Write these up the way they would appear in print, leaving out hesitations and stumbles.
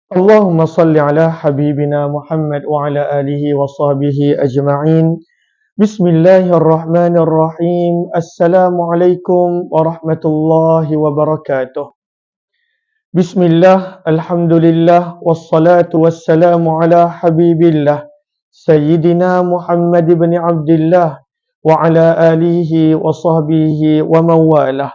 اللهم صل على حبيبنا محمد وعلى آله وصحبه أجمعين. بسم الله الرحمن الرحيم. السلام عليكم ورحمة الله وبركاته. بسم الله، الحمد لله، والصلاة والسلام على حبيب الله سيدنا محمد بن عبد الله وعلى آله وصحبه ومن والاه.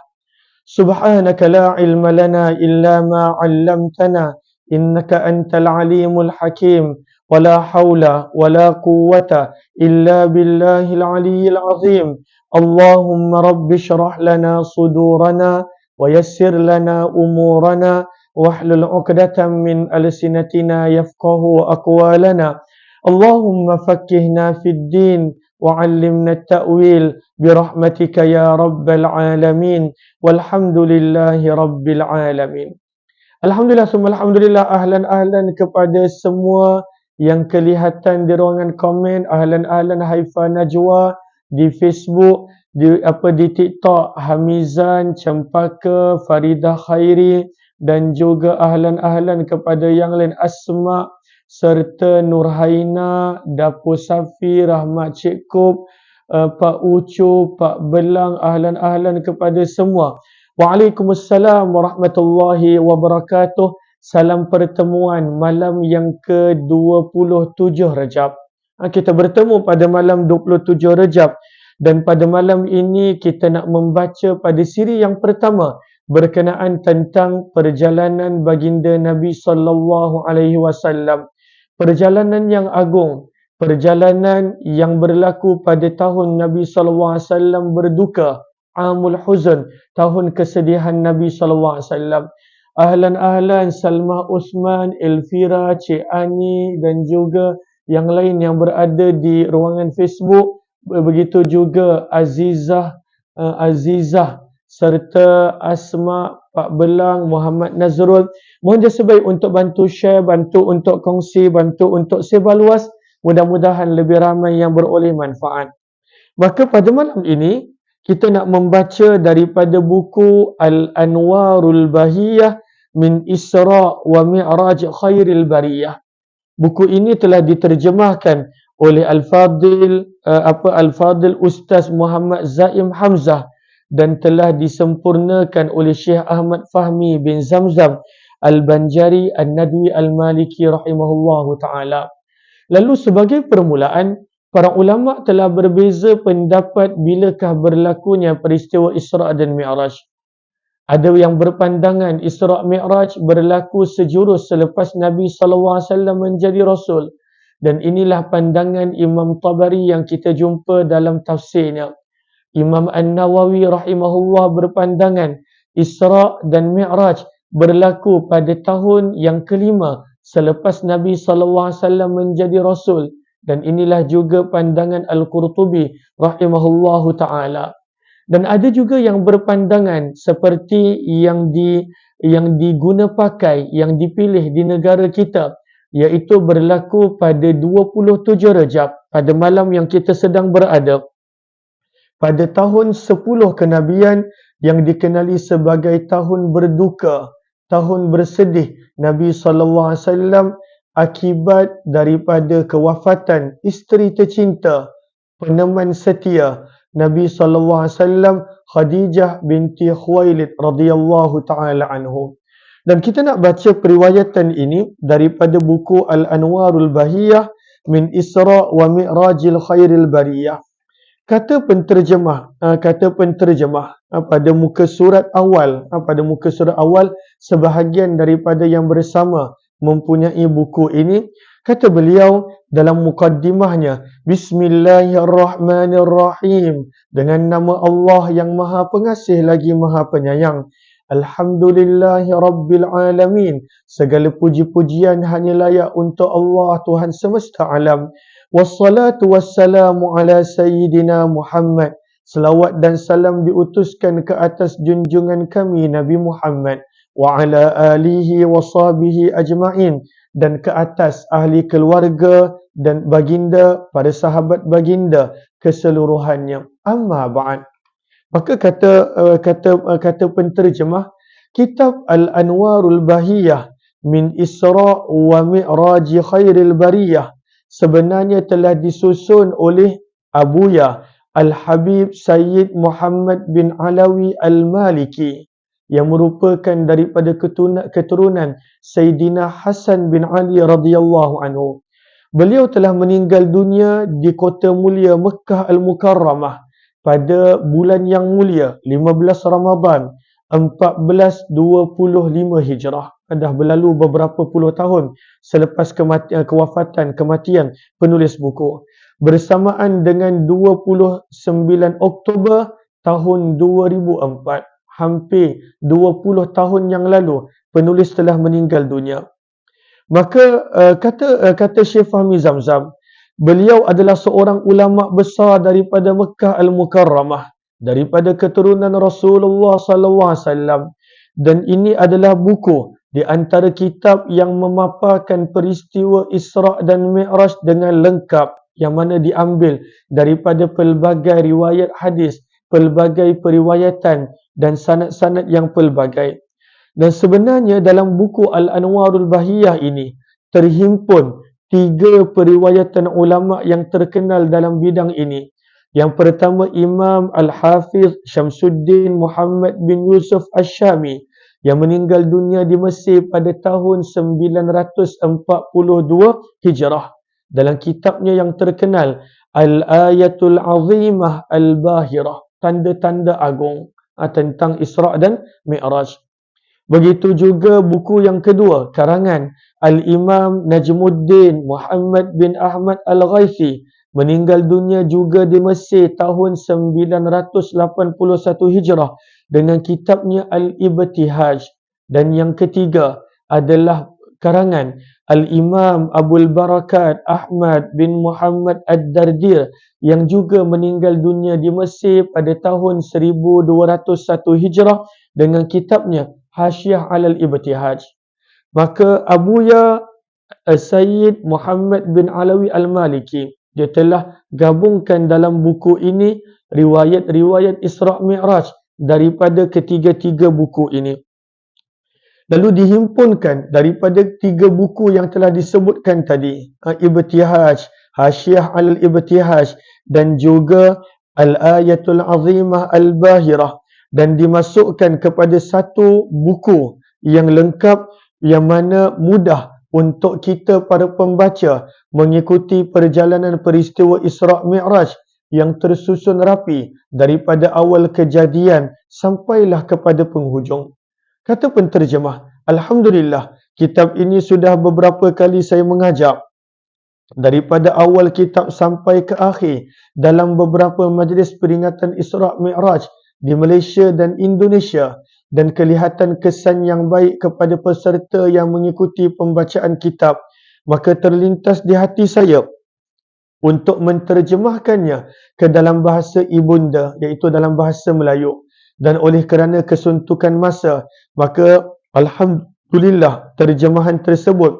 سبحانك لا علم لنا إلا ما علمتنا إنك أنت العليم الحكيم ولا حول ولا قوة إلا بالله العلي العظيم. اللهم رب اشرح لنا صدورنا ويسر لنا أمورنا واحلل عقدة من ألسنتنا يفقه أقوالنا. اللهم فقهنا في الدين وعلمنا التأويل برحمتك يا رب العالمين. Walhamdulillahi Rabbil Alamin. Alhamdulillah, semua Alhamdulillah. Ahlan kepada semua yang kelihatan di ruangan komen. Ahlan Haifa Najwa di Facebook, di TikTok, Hamizan, Cempaka, Faridah Khairi, dan juga ahlan kepada yang lain, Asma serta Nurhaina, Dapur Safi, Rahmat Cik Kub, Pak Ucu, Pak Belang, ahlan kepada semua. Waalaikumsalam warahmatullahi wabarakatuh. Salam pertemuan malam yang ke-27 Rejab. Kita bertemu pada malam 27 Rejab, dan pada malam ini kita nak membaca pada siri yang pertama berkenaan tentang perjalanan baginda Nabi sallallahu alaihi wasallam. Perjalanan yang agung, perjalanan yang berlaku pada tahun Nabi sallallahu alaihi wasallam berduka, Amul Huzn, tahun kesedihan Nabi sallallahu alaihi wasallam. Ahlan Salma Usman, Elvira, Cik Ani dan juga yang lain yang berada di ruangan Facebook. Begitu juga Azizah serta Asma, Pak Belang, Muhammad Nazrul. Mohon jasa baik untuk bantu share, bantu untuk kongsi, bantu untuk sebar luas. Mudah-mudahan lebih ramai yang beroleh manfaat. Maka pada malam ini kita nak membaca daripada buku Al-Anwarul Bahiyah min Isra' wa Mi'raj Khairil Bariyah. Buku ini telah diterjemahkan oleh Al-Fadil Ustaz Muhammad Zaim Hamzah dan telah disempurnakan oleh Syekh Ahmad Fahmi bin Zamzam Al-Banjari An-Nadwi Al-Maliki rahimahullahu ta'ala. Lalu sebagai permulaan, para ulama telah berbeza pendapat bilakah berlakunya peristiwa Isra' dan Mi'raj. Ada yang berpandangan Isra' Mi'raj berlaku sejurus selepas Nabi SAW menjadi Rasul. Dan inilah pandangan Imam Tabari yang kita jumpa dalam tafsirnya. Imam An-Nawawi rahimahullah berpandangan Isra' dan Mi'raj berlaku pada tahun yang kelima selepas Nabi SAW menjadi Rasul. Dan inilah juga pandangan Al-Qurtubi rahimahullahu ta'ala. Dan ada juga yang berpandangan seperti yang diguna pakai, yang dipilih di negara kita, iaitu berlaku pada 27 Rejab, pada malam yang kita sedang berada. Pada tahun 10 kenabian yang dikenali sebagai tahun berduka, tahun bersedih Nabi SAW akibat daripada kewafatan isteri tercinta, peneman setia Nabi SAW, Khadijah binti Khuwailid radhiyallahu ta'ala anhu. Dan kita nak baca periwayatan ini daripada buku Al-Anwarul Bahiyah min Isra' wa Mi'rajil Khairil Bariyah. Kata penterjemah pada muka surat awal, sebahagian daripada yang bersama mempunyai buku ini. Kata beliau dalam mukaddimahnya, Bismillahirrahmanirrahim, dengan nama Allah yang Maha Pengasih lagi Maha Penyayang. Alhamdulillahi Rabbil Alamin, segala puji-pujian hanya layak untuk Allah, Tuhan semesta alam. Wassalatu wassalamu ala Sayyidina Muhammad, selawat dan salam diutuskan ke atas junjungan kami Nabi Muhammad, wa ala alihi wa sahbihi ajma'in, dan ke atas ahli keluarga dan baginda, para sahabat baginda keseluruhannya. Amma ba'd. Maka kata penterjemah, kitab Al-Anwarul Bahiyah min Isra' wa Mi'raj khairil bariyah, sebenarnya telah disusun oleh Abuya Al-Habib Sayyid Muhammad bin Alawi Al-Maliki, yang merupakan daripada keturunan Sayyidina Hasan bin Ali radhiyallahu anhu. Beliau telah meninggal dunia di kota mulia Mekah Al-Mukarramah pada bulan yang mulia 15 Ramadan 1425 Hijrah. Dah berlalu beberapa puluh tahun selepas kematian penulis buku. Bersamaan dengan 29 Oktober tahun 2004, hampir 20 tahun yang lalu, penulis telah meninggal dunia. Maka kata Syekh Fahmi Zamzam, beliau adalah seorang ulama besar daripada Mekah Al-Mukarramah, daripada keturunan Rasulullah sallallahu alaihi wasallam, dan ini adalah buku di antara kitab yang memaparkan peristiwa Isra' dan Mi'raj dengan lengkap, yang mana diambil daripada pelbagai riwayat hadis, pelbagai periwayatan dan sanad-sanad yang pelbagai. Dan sebenarnya dalam buku Al-Anwarul Bahiyah ini terhimpun 3 periwayatan ulama yang terkenal dalam bidang ini. Yang pertama, Imam Al-Hafiz Syamsuddin Muhammad bin Yusuf Asy-Syami yang meninggal dunia di Mesir pada tahun 942 Hijrah. Dalam kitabnya yang terkenal Al-Ayatul Azimah Al-Bahirah, tanda-tanda agung tentang Isra' dan Mi'raj. Begitu juga buku yang kedua, karangan Al-Imam Najmuddin Muhammad bin Ahmad Al-Ghaithi, meninggal dunia juga di Mesir tahun 981 Hijrah dengan kitabnya Al-Ibtihaj. Dan yang ketiga adalah karangan Al-Imam Abul Barakat Ahmad bin Muhammad Ad-Dardir yang juga meninggal dunia di Mesir pada tahun 1201 Hijrah dengan kitabnya Hasyiah Alal Ibtihaj. Maka Abuya Sayyid Muhammad bin Alawi Al-Maliki, dia telah gabungkan dalam buku ini riwayat-riwayat Isra' Mi'raj daripada ketiga-tiga buku ini. Lalu dihimpunkan daripada 3 buku yang telah disebutkan tadi, Ibtihaj, Hasyiah Alal Ibtihaj dan juga Al-Ayatul Azimah Al-Bahirah, dan dimasukkan kepada satu buku yang lengkap, yang mana mudah untuk kita para pembaca mengikuti perjalanan peristiwa Isra' Mi'raj yang tersusun rapi daripada awal kejadian sampailah kepada penghujung. Kata penterjemah, Alhamdulillah, kitab ini sudah beberapa kali saya mengajar daripada awal kitab sampai ke akhir dalam beberapa majlis peringatan Isra' Mi'raj di Malaysia dan Indonesia, dan kelihatan kesan yang baik kepada peserta yang mengikuti pembacaan kitab, maka terlintas di hati saya untuk menterjemahkannya ke dalam bahasa ibunda, iaitu dalam bahasa Melayu. Dan oleh kerana kesuntukan masa, maka Alhamdulillah terjemahan tersebut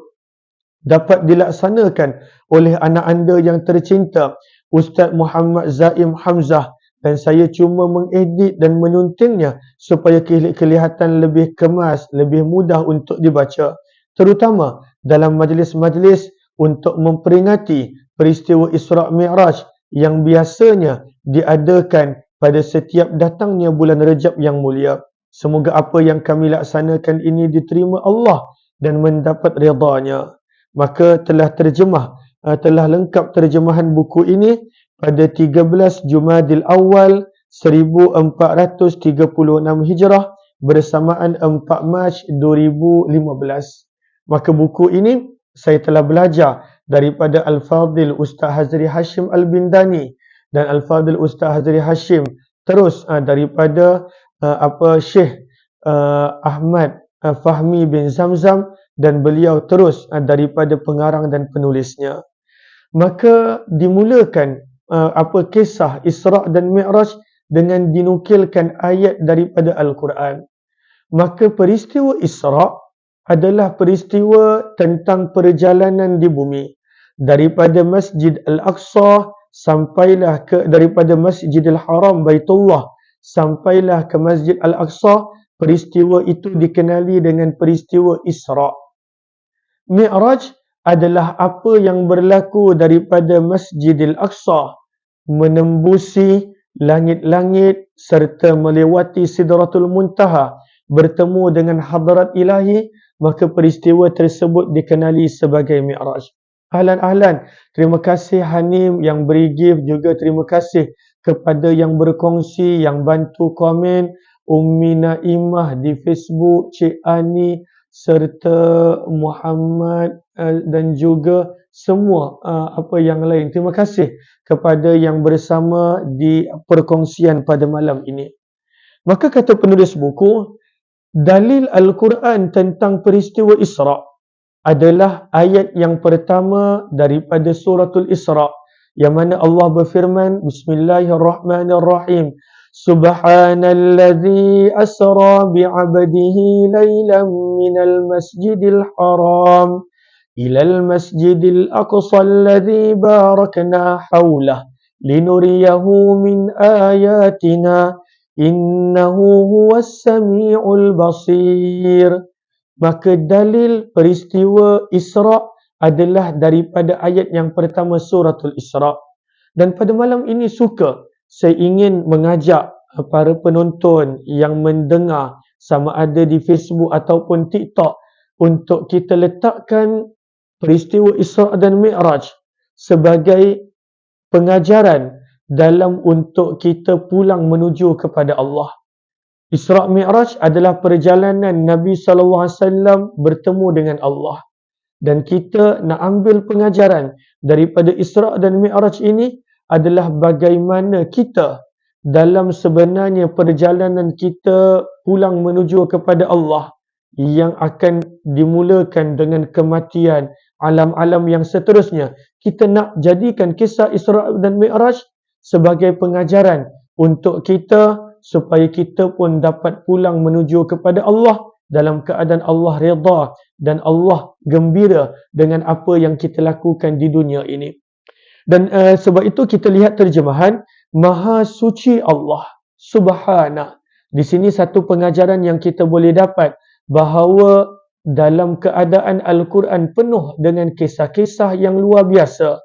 dapat dilaksanakan oleh anak anda yang tercinta, Ustaz Muhammad Zaim Hamzah, dan saya cuma mengedit dan menyuntingnya supaya kelihatan lebih kemas, lebih mudah untuk dibaca, terutama dalam majlis-majlis untuk memperingati peristiwa Isra' Mi'raj yang biasanya diadakan pada setiap datangnya bulan Rejab yang mulia. Semoga apa yang kami laksanakan ini diterima Allah dan mendapat redha-Nya. Maka telah lengkap terjemahan buku ini pada 13 Jumadil Awal 1436 Hijrah bersamaan 4 Mac 2015. Maka buku ini saya telah belajar daripada Al-Fadhil Ustaz Hazri Hashim Al-Bindani, dan Al-Fadhil Ustaz Hazri Hashim terus daripada Syekh Ahmad Fahmi bin Zamzam, dan beliau terus daripada pengarang dan penulisnya. Maka dimulakan kisah Isra' dan Mi'raj dengan dinukilkan ayat daripada Al-Quran. Maka peristiwa Isra' adalah peristiwa tentang perjalanan di bumi daripada Masjid Al-Aqsa sampailah daripada Masjidil Haram Baitullah sampailah ke Masjid Al-Aqsa. Peristiwa itu dikenali dengan peristiwa Isra'. Mi'raj adalah apa yang berlaku daripada Masjidil Aqsa menembusi langit-langit serta melewati Sidratul Muntaha, bertemu dengan hadrat ilahi, maka peristiwa tersebut dikenali sebagai Mi'raj. Ahlan, terima kasih Hanim yang beri gift, juga terima kasih kepada yang berkongsi, yang bantu komen, Ummi Naimah di Facebook, Cik Ani serta Muhammad dan juga semua apa yang lain. Terima kasih kepada yang bersama di perkongsian pada malam ini. Maka kata penulis buku, dalil Al-Quran tentang peristiwa Isra' adalah ayat yang pertama daripada suratul Isra', yang mana Allah berfirman, Bismillahirrahmanirrahim, Subhanalladzi asra bi'abdihi laylan minal masjidil haram ilal masjidil aqsa alladzi barakna hawlah linuriyahu min ayatina innahu huwas sami'ul basir. Maka dalil peristiwa Isra' adalah daripada ayat yang pertama suratul Isra'. Dan pada malam ini saya ingin mengajak para penonton yang mendengar sama ada di Facebook ataupun TikTok untuk kita letakkan peristiwa Isra' dan Mi'raj sebagai pengajaran dalam untuk kita pulang menuju kepada Allah. Isra' Mi'raj adalah perjalanan Nabi SAW bertemu dengan Allah. Dan kita nak ambil pengajaran daripada Isra' dan Mi'raj ini adalah bagaimana kita dalam sebenarnya perjalanan kita pulang menuju kepada Allah yang akan dimulakan dengan kematian, alam-alam yang seterusnya. Kita nak jadikan kisah Isra' dan Mi'raj sebagai pengajaran untuk kita supaya kita pun dapat pulang menuju kepada Allah dalam keadaan Allah redha dan Allah gembira dengan apa yang kita lakukan di dunia ini. Dan sebab itu kita lihat terjemahan, Maha Suci Allah, Subhana. Di sini satu pengajaran yang kita boleh dapat, bahawa dalam keadaan Al-Quran penuh dengan kisah-kisah yang luar biasa,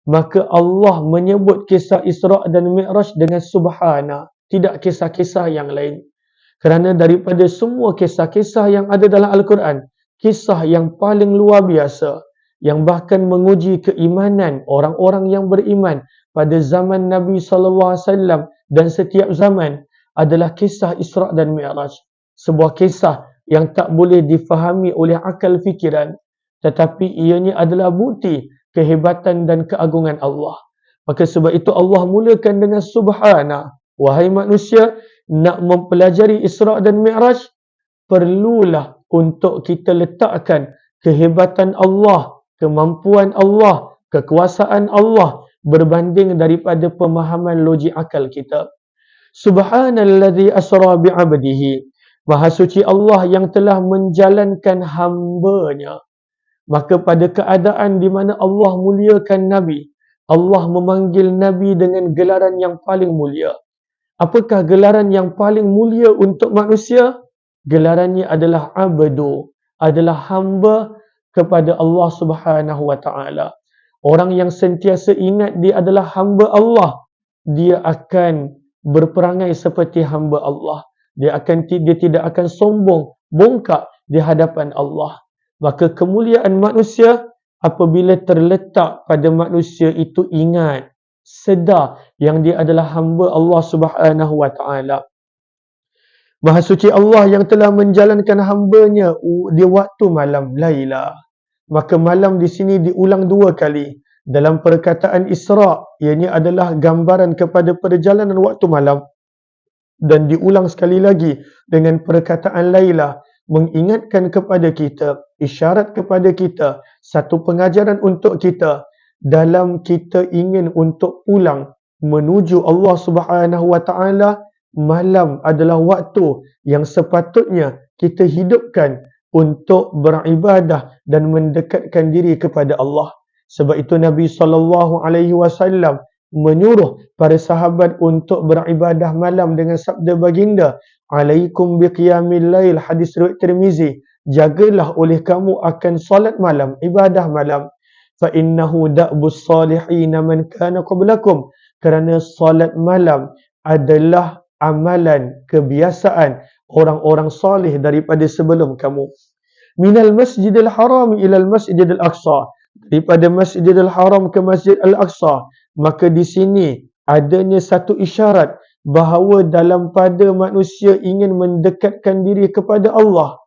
maka Allah menyebut kisah Isra' dan Mi'raj dengan Subhana, tidak kisah-kisah yang lain. Kerana daripada semua kisah-kisah yang ada dalam Al-Quran, kisah yang paling luar biasa, yang bahkan menguji keimanan orang-orang yang beriman pada zaman Nabi SAW dan setiap zaman, adalah kisah Isra' dan Mi'raj. Sebuah kisah yang tak boleh difahami oleh akal fikiran, tetapi ianya adalah bukti kehebatan dan keagungan Allah. Maka sebab itu Allah mulakan dengan Subhana. Wahai manusia, nak mempelajari Isra' dan Mi'raj, perlulah untuk kita letakkan kehebatan Allah, kemampuan Allah, kekuasaan Allah berbanding daripada pemahaman logik akal kita. Subhanalladzi asra bi'abdihi. Maha suci Allah yang telah menjalankan hamba-Nya. Maka pada keadaan di mana Allah muliakan Nabi, Allah memanggil Nabi dengan gelaran yang paling mulia. Apakah gelaran yang paling mulia untuk manusia? Gelarannya adalah abdu, adalah hamba kepada Allah Subhanahu wa taala. Orang yang sentiasa ingat dia adalah hamba Allah, dia akan berperangai seperti hamba Allah. Dia tidak akan sombong, bongkak di hadapan Allah. Maka kemuliaan manusia apabila terletak pada manusia itu ingat, sedar yang dia adalah hamba Allah Subhanahu wa taala. Maha suci Allah yang telah menjalankan hamba-Nya di waktu malam Lailah. Maka malam di sini diulang dua kali. Dalam perkataan Isra', ianya adalah gambaran kepada perjalanan waktu malam. Dan diulang sekali lagi dengan perkataan Lailah, mengingatkan kepada kita, isyarat kepada kita, satu pengajaran untuk kita dalam kita ingin untuk pulang menuju Allah Subhanahu wa taala. Malam adalah waktu yang sepatutnya kita hidupkan untuk beribadah dan mendekatkan diri kepada Allah. Sebab itu Nabi SAW menyuruh para sahabat untuk beribadah malam dengan sabda baginda, Alaikum biqiyamil lail, hadis riwayat Tirmizi. jagalah oleh kamu akan solat malam, ibadah malam. Fa innahu da'bus salihin man kana qablakum, kerana solat malam adalah amalan kebiasaan orang-orang soleh daripada sebelum kamu. Minal masjidil haram ilal masjidil aqsa, daripada masjidil haram ke masjid al-aqsa. Maka di sini adanya satu isyarat bahawa dalam pada manusia ingin mendekatkan diri kepada Allah,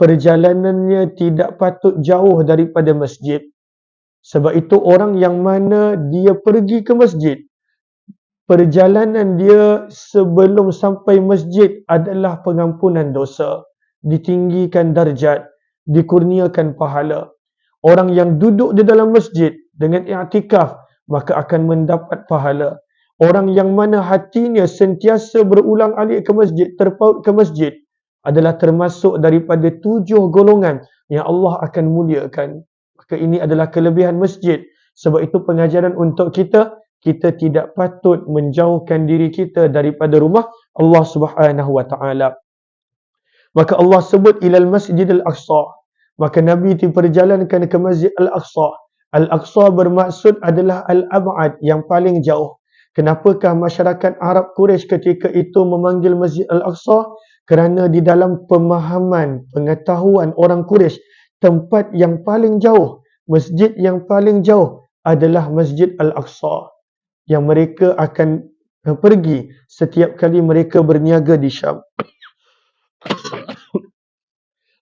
perjalanannya tidak patut jauh daripada masjid. Sebab itu orang yang mana dia pergi ke masjid, perjalanan dia sebelum sampai masjid adalah pengampunan dosa, ditinggikan darjat, dikurniakan pahala. Orang yang duduk di dalam masjid dengan i'tikaf, maka akan mendapat pahala. Orang yang mana hatinya sentiasa berulang-alik ke masjid, terpaut ke masjid, adalah termasuk daripada 7 golongan yang Allah akan muliakan. Maka ini adalah kelebihan masjid. Sebab itu pengajaran untuk kita tidak patut menjauhkan diri kita daripada rumah Allah Subhanahu wa taala. Maka Allah sebut ilal masjidil aqsa. Maka Nabi diperjalankan ke Masjid Al-Aqsa. Al-Aqsa bermaksud adalah Al-Ab'ad, yang paling jauh. Kenapakah masyarakat Arab Quraisy ketika itu memanggil Masjid Al-Aqsa? Kerana di dalam pemahaman, pengetahuan orang Quraisy, tempat yang paling jauh, masjid yang paling jauh adalah Masjid Al-Aqsa, yang mereka akan pergi setiap kali mereka berniaga di Syam.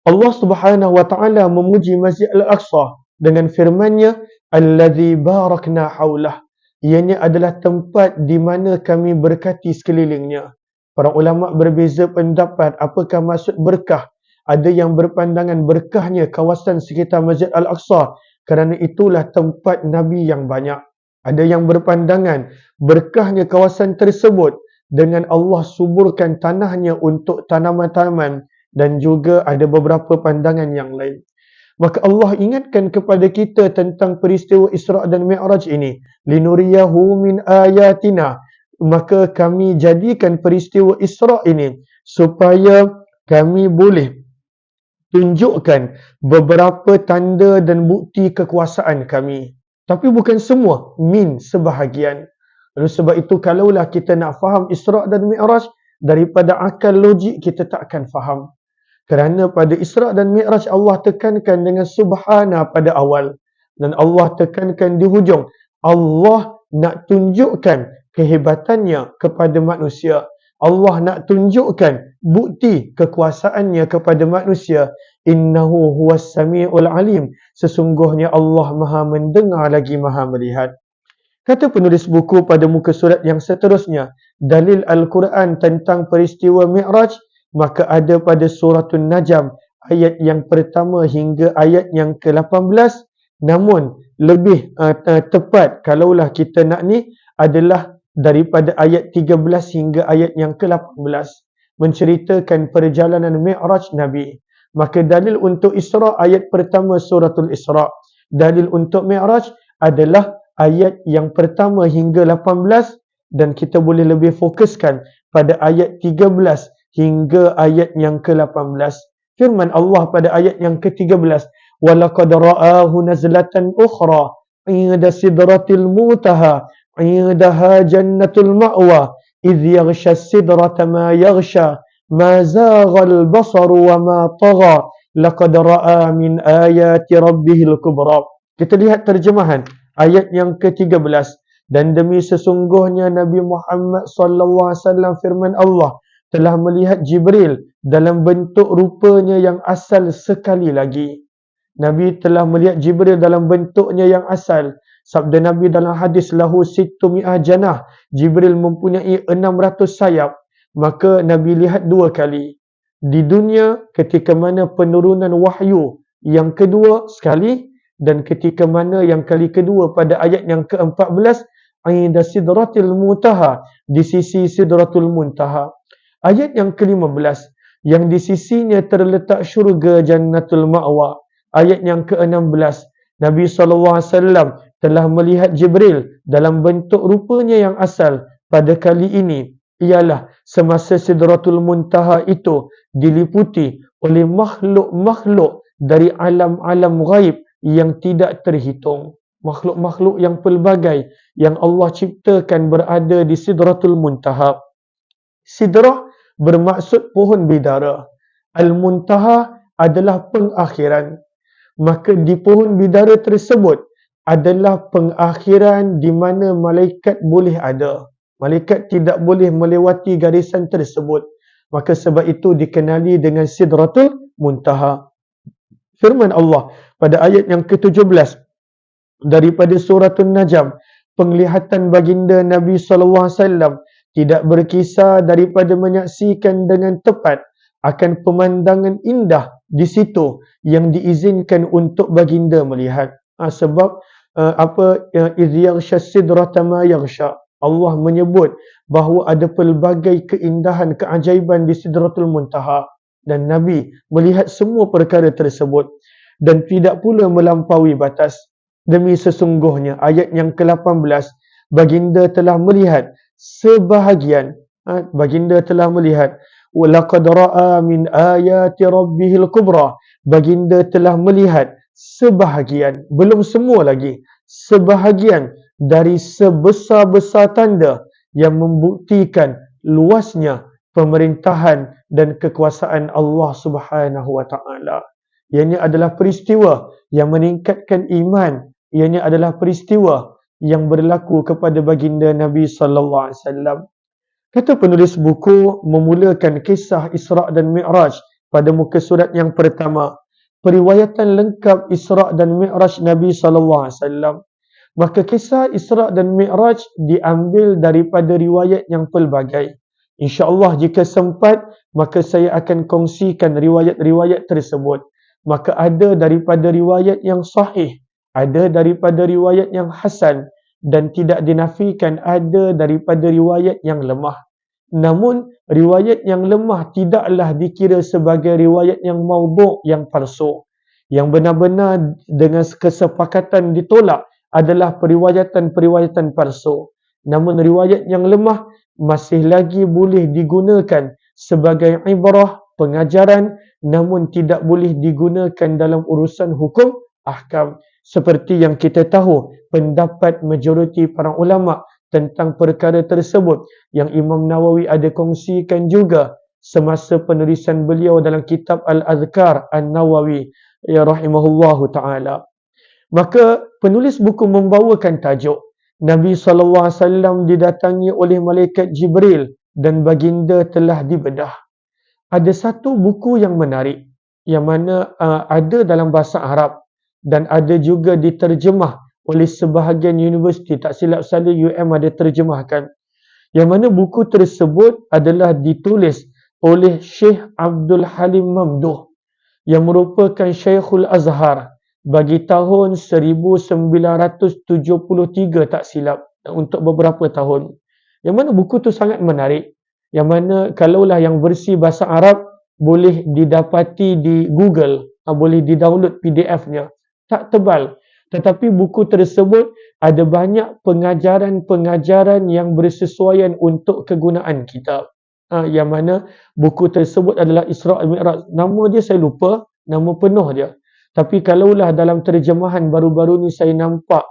Allah Subhanahu wa taala memuji Masjid Al-Aqsa dengan firman-Nya, allazi barakna haulah. Ianya adalah tempat di mana kami berkati sekelilingnya. Para ulama berbeza pendapat apakah maksud berkah. Ada yang berpandangan berkahnya kawasan sekitar Masjid Al-Aqsa kerana itulah tempat Nabi yang banyak. Ada yang berpandangan berkahnya kawasan tersebut dengan Allah suburkan tanahnya untuk tanaman-tanaman, dan juga ada beberapa pandangan yang lain. Maka Allah ingatkan kepada kita tentang peristiwa Isra' dan Mi'raj ini. Linuriyahu min ayatina. Maka kami jadikan peristiwa Isra' ini supaya kami boleh tunjukkan beberapa tanda dan bukti kekuasaan kami. Tapi bukan semua, sebahagian. Lalu sebab itu kalaulah kita nak faham Isra' dan Mi'raj, daripada akal logik kita tak akan faham. Kerana pada Isra' dan Mi'raj Allah tekankan dengan Subhana pada awal, dan Allah tekankan di hujung. Allah nak tunjukkan kehebatannya kepada manusia. Allah nak tunjukkan bukti kekuasaannya kepada manusia. Innahu huwas sami'ul alim. Sesungguhnya Allah Maha mendengar lagi Maha melihat. Kata penulis buku pada muka surat yang seterusnya, dalil Al-Quran tentang peristiwa Mi'raj, maka ada pada suratul Najm ayat yang pertama hingga ayat yang ke-18. Namun lebih tepat kalaulah kita nak ni adalah daripada ayat 13 hingga ayat yang ke-18, menceritakan perjalanan Mi'raj Nabi. Maka dalil untuk Isra' ayat pertama suratul Isra'. Dalil untuk Mi'raj adalah ayat yang pertama hingga 18, dan kita boleh lebih fokuskan pada ayat 13 hingga ayat yang ke-18. Firman Allah pada ayat yang ke-13, وَلَقَدْ رَآهُ نَزْلَةً أُخْرَى عِنْدَ سِدْرَةِ الْمُنْتَهَى عِنْدَهَا جَنَّةُ الْمَأْوَى إِذْ يَغْشَى السِّدْرَةَ مَا يَغْشَى مَا زَاغَ الْبَصَرُ وَمَا طَغَى لَقَدْ رَآ مِنْ آيَاتِ رَبِّهِ الْكُبْرَى. Kita lihat terjemahan ayat yang ke-13. Dan demi sesungguhnya Nabi Muhammad SAW, firman Allah, telah melihat Jibril dalam bentuk rupanya yang asal sekali lagi. Nabi telah melihat Jibril dalam bentuknya yang asal. Sabda Nabi dalam hadis, lahu sittumi'ah janah. Jibril mempunyai 600 sayap. Maka Nabi lihat 2 kali. Di dunia ketika mana penurunan wahyu yang kedua sekali, dan ketika mana yang kali kedua pada ayat yang ke-14, Ainda Sidratil Muntaha, di sisi Sidratul Muntaha. Ayat yang ke-15, yang di sisinya terletak syurga Jannatul Ma'wa. Ayat yang ke-16, Nabi SAW telah melihat Jibril dalam bentuk rupanya yang asal. Pada kali ini ialah semasa Sidratul Muntaha itu diliputi oleh makhluk-makhluk dari alam-alam ghaib yang tidak terhitung. Makhluk-makhluk yang pelbagai yang Allah ciptakan berada di Sidratul Muntaha. Sidrah bermaksud pohon bidara. Al-Muntaha adalah pengakhiran. Maka di pohon bidara tersebut adalah pengakhiran di mana malaikat boleh ada. Malaikat tidak boleh melewati garisan tersebut. Maka sebab itu dikenali dengan Sidratul Muntaha. Firman Allah pada ayat yang ke-17 daripada surah An-Najm, penglihatan baginda Nabi SAW tidak berkisar daripada menyaksikan dengan tepat akan pemandangan indah di situ yang diizinkan untuk baginda melihat. Sebab idh yaghsha sidrata ma yaghsha. Allah menyebut bahawa ada pelbagai keindahan, keajaiban di Sidratul Muntaha dan Nabi melihat semua perkara tersebut dan tidak pula melampaui batas. Demi sesungguhnya ayat yang ke-18, baginda telah melihat sebahagian, baginda telah melihat walaqad ra'a min ayati rabbihil kubra, baginda telah melihat sebahagian, belum semua lagi, sebahagian dari sebesar-besar tanda yang membuktikan luasnya pemerintahan dan kekuasaan Allah Subhanahu wa taala. Ianya adalah peristiwa yang meningkatkan iman. Ianya adalah peristiwa yang berlaku kepada baginda Nabi sallallahu alaihi wasallam. Kata penulis buku memulakan kisah Isra' dan Mi'raj pada muka surat yang pertama. Periwayatan lengkap Isra' dan Mi'raj Nabi sallallahu alaihi wasallam. Maka kisah Isra' dan Mi'raj diambil daripada riwayat yang pelbagai. InsyaAllah jika sempat, maka saya akan kongsikan riwayat-riwayat tersebut. Maka ada daripada riwayat yang sahih, ada daripada riwayat yang hasan, dan tidak dinafikan ada daripada riwayat yang lemah. Namun, riwayat yang lemah tidaklah dikira sebagai riwayat yang maudhu', yang palsu. Yang benar-benar dengan kesepakatan ditolak adalah periwayatan-periwayatan palsu. Namun riwayat yang lemah masih lagi boleh digunakan sebagai ibrah, pengajaran, namun tidak boleh digunakan dalam urusan hukum ahkam. Seperti yang kita tahu, pendapat majoriti para ulama tentang perkara tersebut yang Imam Nawawi ada kongsikan juga semasa penulisan beliau dalam kitab Al-Adhkar An-Nawawi ya rahimahullahu ta'ala. Maka penulis buku membawakan tajuk Nabi SAW didatangi oleh malaikat Jibril dan baginda telah dibedah. Ada satu buku yang menarik yang mana ada dalam bahasa Arab dan ada juga diterjemah oleh sebahagian universiti. Tak silap saya UM ada terjemahkan. Yang mana buku tersebut adalah ditulis oleh Syekh Abdul Halim Mamduh yang merupakan Syekhul Azhar bagi tahun 1973 tak silap, untuk beberapa tahun. Yang mana buku tu sangat menarik. Yang mana kalaulah yang versi bahasa Arab boleh didapati di Google, boleh di-download PDF-nya. Tak tebal. Tetapi buku tersebut ada banyak pengajaran-pengajaran yang bersesuaian untuk kegunaan kita. Yang mana buku tersebut adalah Isra' Mi'raj. Nama dia saya lupa, nama penuh dia. Tapi kalaulah dalam terjemahan baru-baru ni saya nampak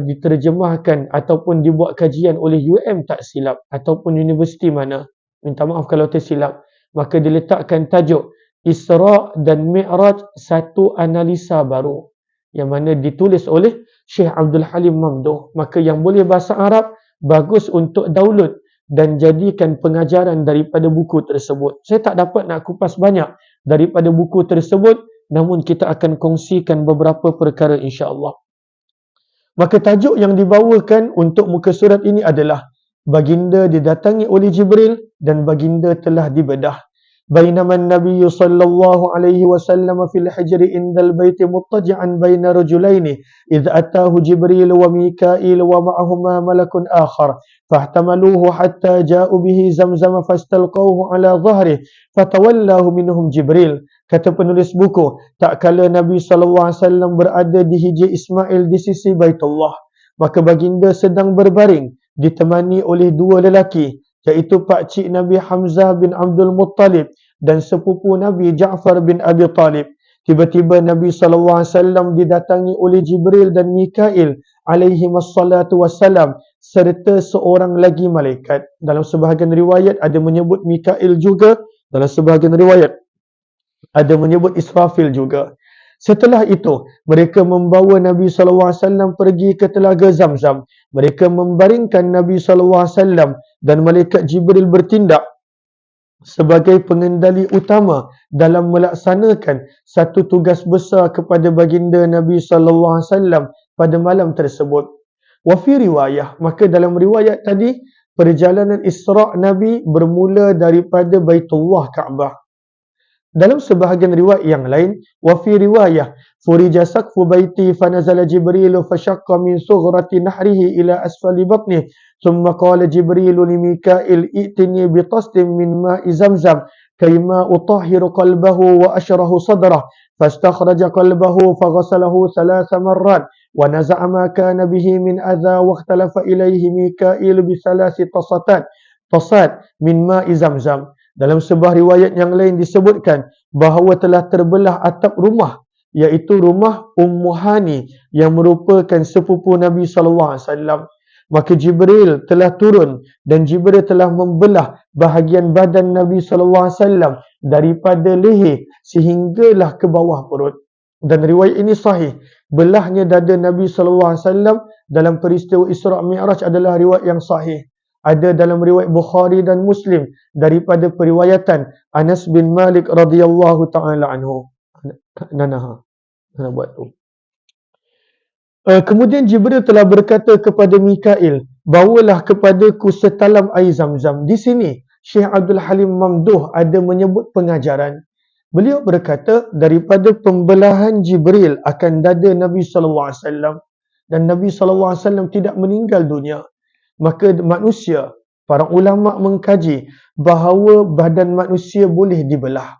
diterjemahkan ataupun dibuat kajian oleh UM tak silap ataupun universiti mana, minta maaf kalau tersilap, maka diletakkan tajuk Isra' dan Mi'raj, satu analisa baru, yang mana ditulis oleh Syekh Abdul Halim Mamduh. Maka yang boleh bahasa Arab, bagus untuk download dan jadikan pengajaran daripada buku tersebut. Saya tak dapat nak kupas banyak daripada buku tersebut, namun kita akan kongsikan beberapa perkara insya-Allah. Maka tajuk yang dibawakan untuk muka surat ini adalah baginda didatangi oleh Jibril dan baginda telah dibedah. Bainama an-nabiy sallallahu alaihi wasallam fil hijri indal bait muttaji'an baina rajulaini idh atahu Jibril wa Mikail wa ma'ahuma malakun akhar fahtamaluhu hatta ja'u bihi Zamzam fastalqawhu ala dhahrihi fatawallahu minhum Jibril. Kata penulis buku, tak kala Nabi SAW berada di Hijri Ismail di sisi Baitullah, maka baginda sedang berbaring ditemani oleh dua lelaki, iaitu pakcik Nabi Hamzah bin Abdul Muttalib dan sepupu Nabi Ja'far bin Abi Talib. Tiba-tiba Nabi SAW didatangi oleh Jibril dan Mikail alaihi wassalatu wassalam serta seorang lagi malaikat. Dalam sebahagian riwayat ada menyebut Mikail juga, dalam sebahagian riwayat ada menyebut Israfil juga. Setelah itu, mereka membawa Nabi SAW pergi ke Telaga Zamzam. Mereka membaringkan Nabi SAW dan malaikat Jibril bertindak sebagai pengendali utama dalam melaksanakan satu tugas besar kepada baginda Nabi SAW pada malam tersebut. Wa fi riwayah, maka dalam riwayat tadi, perjalanan Isra' Nabi bermula daripada Baitullah Kaabah. Dalam sebahagian riwayat yang lain, wa fi riwayah furija saqfu baiti fanazala Jibril fashaqqa min sughrati nahrihi ila asfali batnihi thumma qala Jibril li Mikail i'tini bi tasdin min ma'i zamzam kayma utahhiru qalbahu wa ashrahu sadrah fastakhraja qalbahu faghasalahu 3 marrat wa naza'a ma kana bihi min adha wa ikhtalafa ilayhi Mikail bi 3 tasat min ma'i zamzam. Dalam sebuah riwayat yang lain disebutkan bahawa telah terbelah atap rumah, iaitu rumah Ummu Hani yang merupakan sepupu Nabi SAW. Maka Jibril telah turun dan Jibril telah membelah bahagian badan Nabi SAW daripada leher sehinggalah ke bawah perut. Dan riwayat ini sahih. Belahnya dada Nabi SAW dalam peristiwa Isra' Mi'raj adalah riwayat yang sahih. Ada dalam riwayat Bukhari dan Muslim daripada periwayatan Anas bin Malik radhiyallahu taala anhu. Nana buat tu. Kemudian Jibril telah berkata kepada Mikail, bawalah kepadaku setalam air Zamzam. Di sini Syekh Abdul Halim Mamduh ada menyebut pengajaran. Beliau berkata daripada pembelahan Jibril akan dada Nabi SAW dan Nabi SAW tidak meninggal dunia. Maka manusia, para ulama mengkaji bahawa badan manusia boleh dibelah.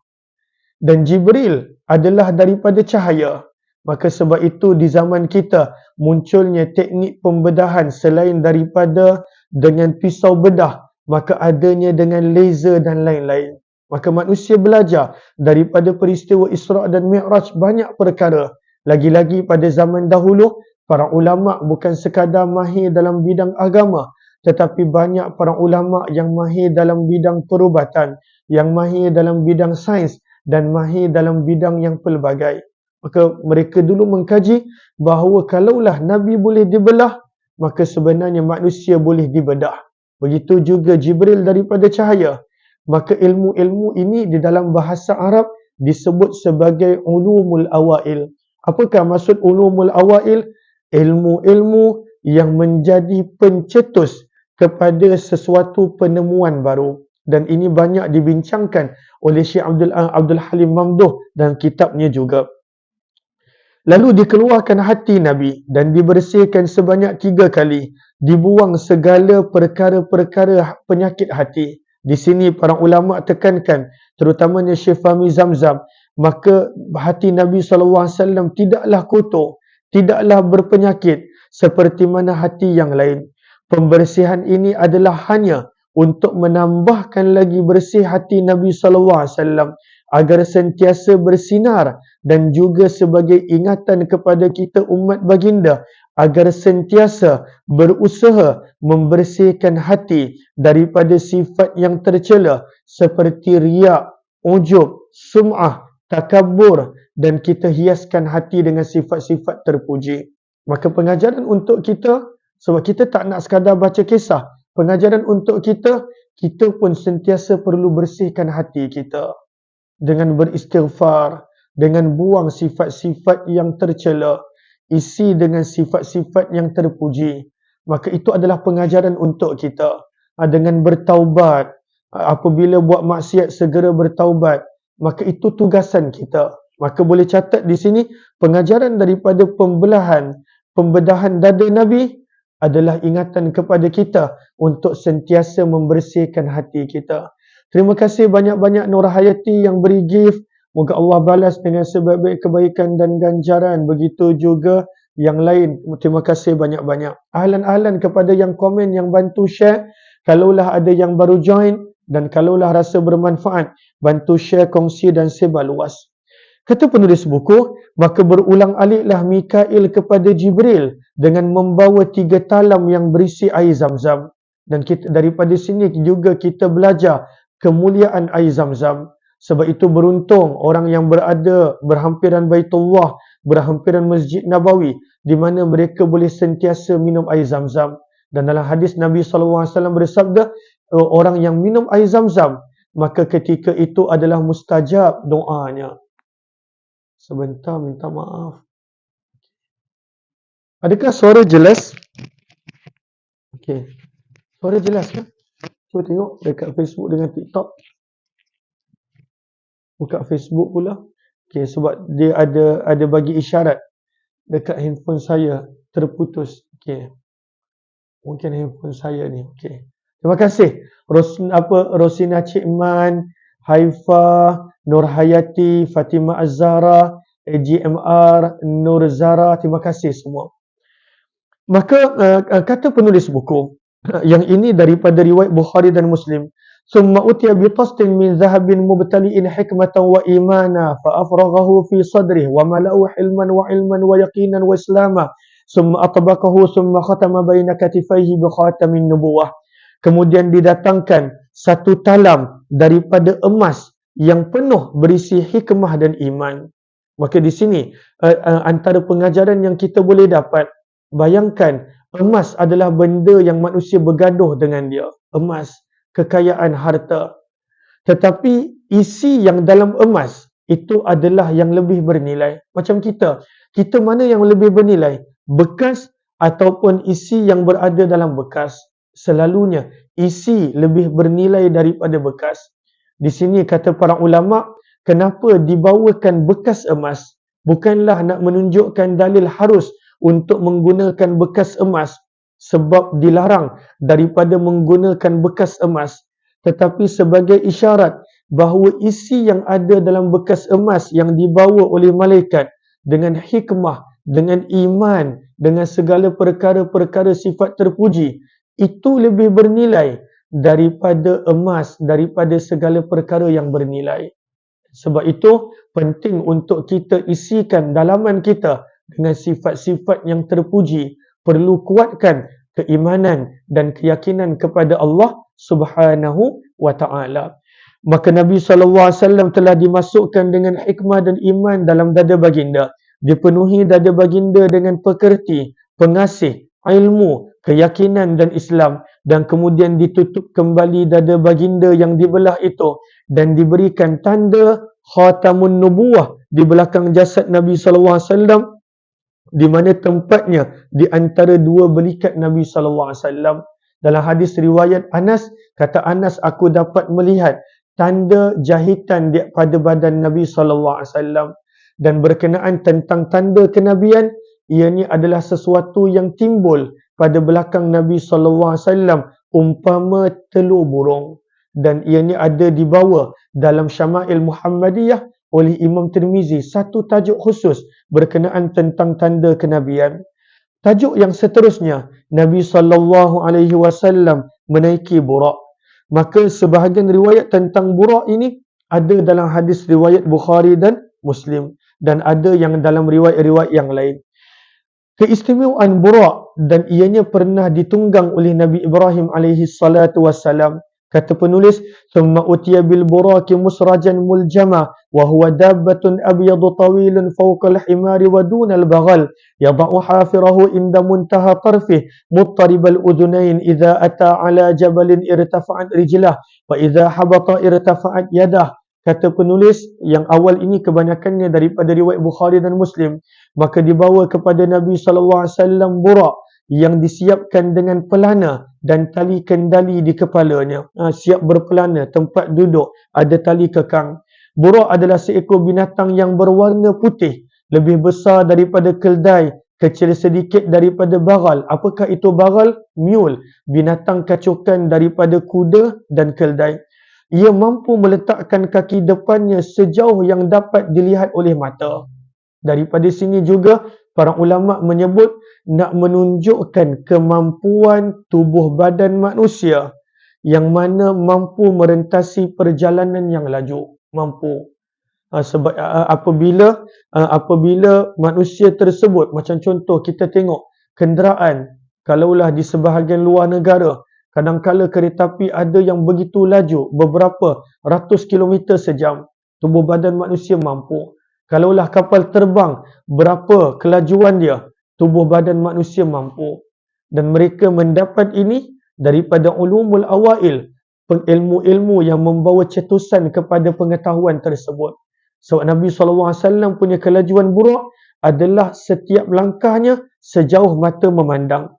Dan Jibril adalah daripada cahaya. Maka sebab itu di zaman kita munculnya teknik pembedahan selain daripada dengan pisau bedah, maka adanya dengan laser dan lain-lain. Maka manusia belajar daripada peristiwa Isra' dan Mi'raj banyak perkara. Lagi-lagi pada zaman dahulu, para ulama bukan sekadar mahir dalam bidang agama, tetapi banyak para ulama yang mahir dalam bidang perubatan, yang mahir dalam bidang sains dan mahir dalam bidang yang pelbagai. Maka mereka dulu mengkaji bahawa kalaulah Nabi boleh dibelah, maka sebenarnya manusia boleh dibedah. Begitu juga Jibril daripada cahaya. Maka ilmu-ilmu ini di dalam bahasa Arab disebut sebagai ulumul awail. Apakah maksud ulumul awail? Ilmu-ilmu yang menjadi pencetus kepada sesuatu penemuan baru. Dan ini banyak dibincangkan oleh Syekh Abdul Halim Mamduh dalam kitabnya juga. Lalu dikeluarkan hati Nabi dan dibersihkan sebanyak 3 kali. Dibuang segala perkara-perkara penyakit hati. Di sini para ulama tekankan, terutamanya Syekh Fahmi Zamzam, maka hati Nabi SAW tidaklah kotor, tidaklah berpenyakit seperti mana hati yang lain. Pembersihan ini adalah hanya untuk menambahkan lagi bersih hati Nabi SAW agar sentiasa bersinar dan juga sebagai ingatan kepada kita umat baginda agar sentiasa berusaha membersihkan hati daripada sifat yang tercela seperti riak, ujub, sum'ah, takabur, dan kita hiaskan hati dengan sifat-sifat terpuji. Maka pengajaran untuk kita, sebab kita tak nak sekadar baca kisah, pengajaran untuk kita, kita pun sentiasa perlu bersihkan hati kita dengan beristighfar, dengan buang sifat-sifat yang tercela, isi dengan sifat-sifat yang terpuji. Maka itu adalah pengajaran untuk kita. Dengan bertaubat, apabila buat maksiat segera bertaubat, maka itu tugasan kita. Maka boleh catat di sini pengajaran daripada pembedahan dada Nabi adalah ingatan kepada kita untuk sentiasa membersihkan hati kita. Terima kasih banyak-banyak Nur Hayati yang beri gift. Moga Allah balas dengan sebaik-baik kebaikan dan ganjaran. Begitu juga yang lain. Terima kasih banyak-banyak. Ahlan-ahlan kepada yang komen, yang bantu share. Kalaulah ada yang baru join, Dan kalaulah rasa bermanfaat, bantu share, kongsi dan sebar luas. Kata penulis buku, maka berulang aliklah Mikail kepada Jibril dengan membawa 3 talam yang berisi air zam-zam. Dan kita, daripada sini juga kita belajar kemuliaan air zam-zam. Sebab itu beruntung orang yang berada berhampiran Baitullah, berhampiran Masjid Nabawi, di mana mereka boleh sentiasa minum air zam-zam. Dan dalam hadis Nabi SAW bersabda, orang yang minum air zam-zam, maka ketika itu adalah mustajab doanya. Sebentar, minta maaf. Adakah suara jelas? Okey. Suara jelas kan? Cuba tengok dekat Facebook dengan TikTok. Buka Facebook pula. Okey, sebab dia ada bagi isyarat dekat handphone saya terputus. Okey. Mungkin handphone saya ni. Okey. Terima kasih. Rosina Cikman, Haifa, Nur Hayati, Fatimah Az-Zahra, AGMR, Nur Zara, terima kasih semua. Maka kata penulis buku, yang ini daripada riwayat Bukhari dan Muslim. Summa utiya bi tastin min zahabin mubtali'in hikmatan wa imana fa afraghahu fi sadrihi wa mala'u hilman wa ilman wa yaqinan wa islama. Summa atbaqahu summa khatama baina katifaihi bi khatamin nubuwah. Kemudian didatangkan satu talam daripada emas yang penuh berisi hikmah dan iman. Maka di sini antara pengajaran yang kita boleh dapat, bayangkan emas adalah benda yang manusia bergaduh dengan dia. Emas, kekayaan, harta. Tetapi isi yang dalam emas itu adalah yang lebih bernilai. Macam kita mana yang lebih bernilai? Bekas ataupun isi yang berada dalam bekas? Selalunya isi lebih bernilai daripada bekas. Di sini kata para ulama, kenapa dibawakan bekas emas? Bukanlah nak menunjukkan dalil harus untuk menggunakan bekas emas, sebab dilarang daripada menggunakan bekas emas, tetapi sebagai isyarat bahawa isi yang ada dalam bekas emas yang dibawa oleh malaikat dengan hikmah, dengan iman, dengan segala perkara-perkara sifat terpuji, itu lebih bernilai daripada emas, daripada segala perkara yang bernilai. Sebab itu penting untuk kita isikan dalaman kita dengan sifat-sifat yang terpuji. Perlu kuatkan keimanan dan keyakinan kepada Allah Subhanahu wa ta'ala. Maka Nabi SAW telah dimasukkan dengan hikmah dan iman dalam dada baginda. Dipenuhi dada baginda dengan pekerti, pengasih, ilmu, keyakinan dan Islam, dan kemudian ditutup kembali dada baginda yang dibelah itu dan diberikan tanda khatamun nubuwah di belakang jasad Nabi SAW, di mana tempatnya di antara dua belikat Nabi SAW. Dalam hadis riwayat Anas, kata Anas, aku dapat melihat tanda jahitan di pada badan Nabi SAW. Dan berkenaan tentang tanda kenabian, ianya adalah sesuatu yang timbul pada belakang Nabi SAW umpama telur burung. Dan ianya ada dibawa dalam Syama'il Muhammadiyah oleh Imam Tirmizi, satu tajuk khusus berkenaan tentang tanda kenabian. Tajuk yang seterusnya, Nabi SAW menaiki Burak. Maka sebahagian riwayat tentang Burak ini ada dalam hadis riwayat Bukhari dan Muslim, dan ada yang dalam riwayat-riwayat yang lain. Keistimewaan Burak, dan ianya pernah ditunggang oleh Nabi Ibrahim alaihi salatu wassalam. Kata penulis, ثم أتي بالبراك مسرجا ملجما وهو دابة أبيض طويل فوق الحمار ودون البغل يضع حافره عند منتهى طرفه مضطرب الأذنين إذا أتى على جبل ارتفعت رجله وإذا حبط ارتفعت يده. Kata penulis, yang awal ini kebanyakannya daripada riwayat Bukhari dan Muslim. Maka dibawa kepada Nabi SAW Burak yang disiapkan dengan pelana dan tali kendali di kepalanya. Siap berpelana, tempat duduk, ada tali kekang. Burak adalah seekor binatang yang berwarna putih, lebih besar daripada keldai, kecil sedikit daripada bagal. Apakah itu bagal? Mule, binatang kacukan daripada kuda dan keldai. Ia mampu meletakkan kaki depannya sejauh yang dapat dilihat oleh mata. Daripada sini juga para ulama menyebut nak menunjukkan kemampuan tubuh badan manusia yang mana mampu merentasi perjalanan yang laju. Mampu. Sebab apabila manusia tersebut, macam contoh kita tengok kenderaan, kalaulah di sebahagian luar negara, kadang-kala kereta api ada yang begitu laju, beberapa ratus kilometer sejam, tubuh badan manusia mampu. Kalaulah kapal terbang, berapa kelajuan dia, tubuh badan manusia mampu. Dan mereka mendapat ini daripada ulumul awail, ilmu-ilmu yang membawa cetusan kepada pengetahuan tersebut. Sebab Nabi SAW punya kelajuan Buraq adalah setiap langkahnya sejauh mata memandang.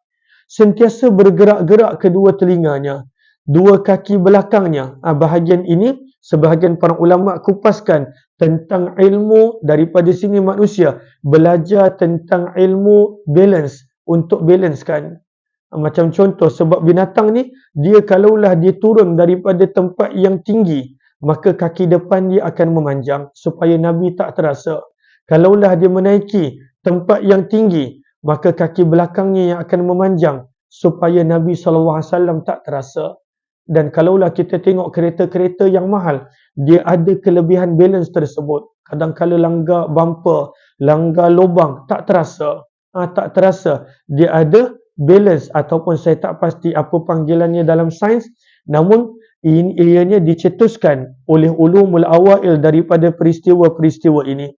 Sentiasa bergerak-gerak kedua telinganya, dua kaki belakangnya. Bahagian ini, sebahagian para ulama kupaskan tentang ilmu daripada sini manusia. Belajar tentang ilmu balance, untuk balancekan. Macam contoh, sebab binatang ni, dia kalaulah dia turun daripada tempat yang tinggi, maka kaki depan dia akan memanjang supaya Nabi tak terasa. Kalaulah dia menaiki tempat yang tinggi, maka kaki belakangnya yang akan memanjang supaya Nabi SAW tak terasa. Dan kalaulah kita tengok kereta-kereta yang mahal, dia ada kelebihan balance tersebut. Kadang-kala langgar bumper, langgar lubang, tak terasa. Tak terasa. Dia ada balance, ataupun saya tak pasti apa panggilannya dalam sains, namun ianya dicetuskan oleh ulumul awail daripada peristiwa-peristiwa ini.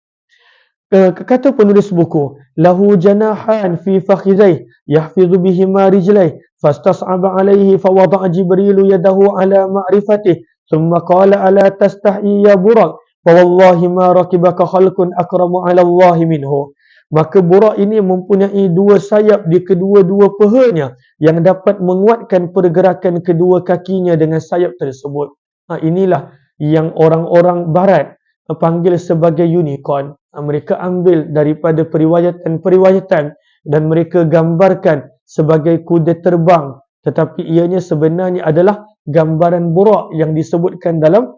Kata penulis buku, lahu janahan fi fakhidhai yahfizu bihima rijlai fastas'aba alaihi fawada'a jibrilu yadahu ala ma'rifatih thumma qala ala tastahi ya Buraq fa wallahi ma rakibaka khalqun akramu ala Allah minhu. Maka Buraq ini mempunyai dua sayap di kedua-dua pahanya yang dapat menguatkan pergerakan kedua kakinya dengan sayap tersebut. Inilah yang orang-orang barat panggil sebagai unicorn. Mereka ambil daripada periwayatan dan mereka gambarkan sebagai kuda terbang, tetapi ianya sebenarnya adalah gambaran Buraq yang disebutkan dalam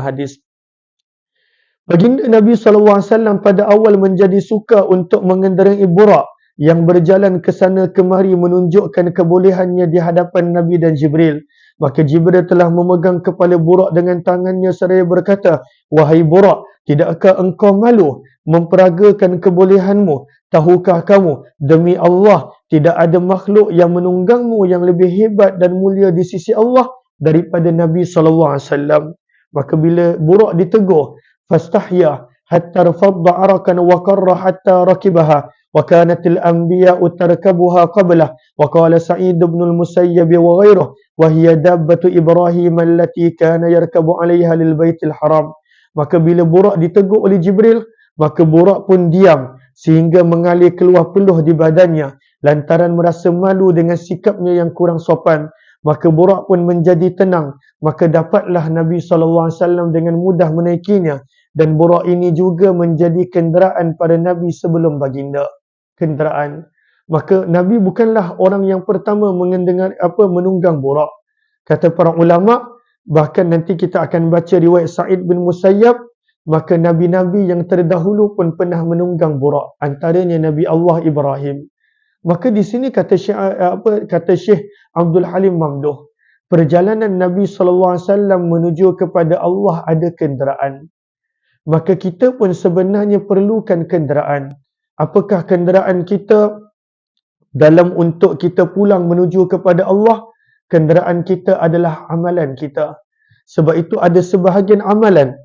hadis. Baginda Nabi SAW pada awal menjadi suka untuk mengendarai Buraq yang berjalan ke sana kemari menunjukkan kebolehannya di hadapan Nabi dan Jibril. Maka Jibril telah memegang kepala Buraq dengan tangannya seraya berkata, "Wahai Buraq, tidakkah engkau malu memperagakan kebolehanmu? Tahukah kamu, demi Allah, tidak ada makhluk yang menunggangmu yang lebih hebat dan mulia di sisi Allah daripada Nabi SAW." Maka bila Buraq ditegur, fastahya hatta rafadda arakan wa qarra hatta rakibaha wa kanatil anbiya'u tarkabuha qablah wa qala Sa'id ibn al-Musayyib wa ghairuh wa hiya dabbatu Ibrahim allati kana yarkabu 'alayha lil baitil haram. Maka bila Buraq ditegur oleh Jibril, maka Buraq pun diam sehingga mengalir keluar peluh di badannya lantaran merasa malu dengan sikapnya yang kurang sopan. Maka Buraq pun menjadi tenang. Maka dapatlah Nabi SAW dengan mudah menaikinya. Dan Buraq ini juga menjadi kenderaan pada Nabi sebelum baginda. Kenderaan. Maka Nabi bukanlah orang yang pertama menunggang Buraq. Kata para ulama, bahkan nanti kita akan baca riwayat Sa'id bin Musayyab, maka Nabi-Nabi yang terdahulu pun pernah menunggang Buraq. Antaranya Nabi Allah Ibrahim. Maka di sini kata Syekh Abdul Halim Mamduh, perjalanan Nabi SAW menuju kepada Allah ada kenderaan. Maka kita pun sebenarnya perlukan kenderaan. Apakah kenderaan kita dalam untuk kita pulang menuju kepada Allah? Kenderaan kita adalah amalan kita. Sebab itu ada sebahagian amalan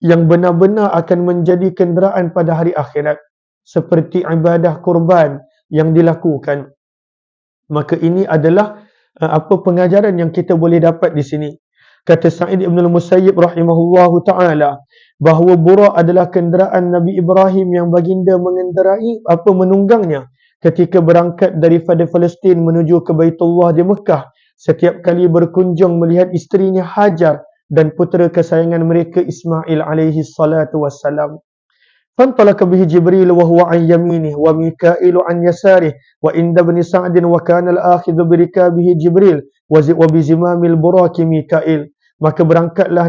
yang benar-benar akan menjadi kenderaan pada hari akhirat. Seperti ibadah kurban yang dilakukan. Maka ini adalah pengajaran yang kita boleh dapat di sini. Kata Sa'id ibn al-Musayyib rahimahullahu ta'ala, bahawa Buraq adalah kenderaan Nabi Ibrahim yang baginda mengendarai menunggangnya ketika berangkat daripada Palestin menuju ke Baitullah di Mekah. Setiap kali berkunjung melihat isterinya Hajar dan putera kesayangan mereka Ismail alaihi salatu wassalam. فانطلق به جبريل وهو عن يمينه وميكائيل عن يساره وعند ابن سعد وكان الآخذ بركابه جبريل وبزمام البراق ميكائيل. Maka berangkatlah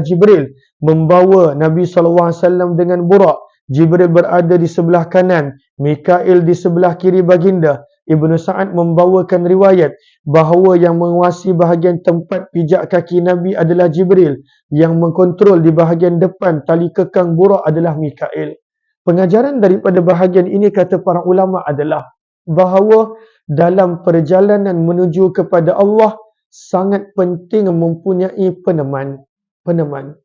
Jibril membawa Nabi SAW dengan Buraq. Jibril berada di sebelah kanan, Mikail di sebelah kiri baginda Ibnu Sa'ad membawakan riwayat bahawa yang menguasai bahagian tempat pijak kaki Nabi adalah Jibril, yang mengkontrol di bahagian depan tali kekang burak adalah Mikail. Pengajaran daripada bahagian ini, kata para ulama, adalah bahawa dalam perjalanan menuju kepada Allah sangat penting mempunyai peneman.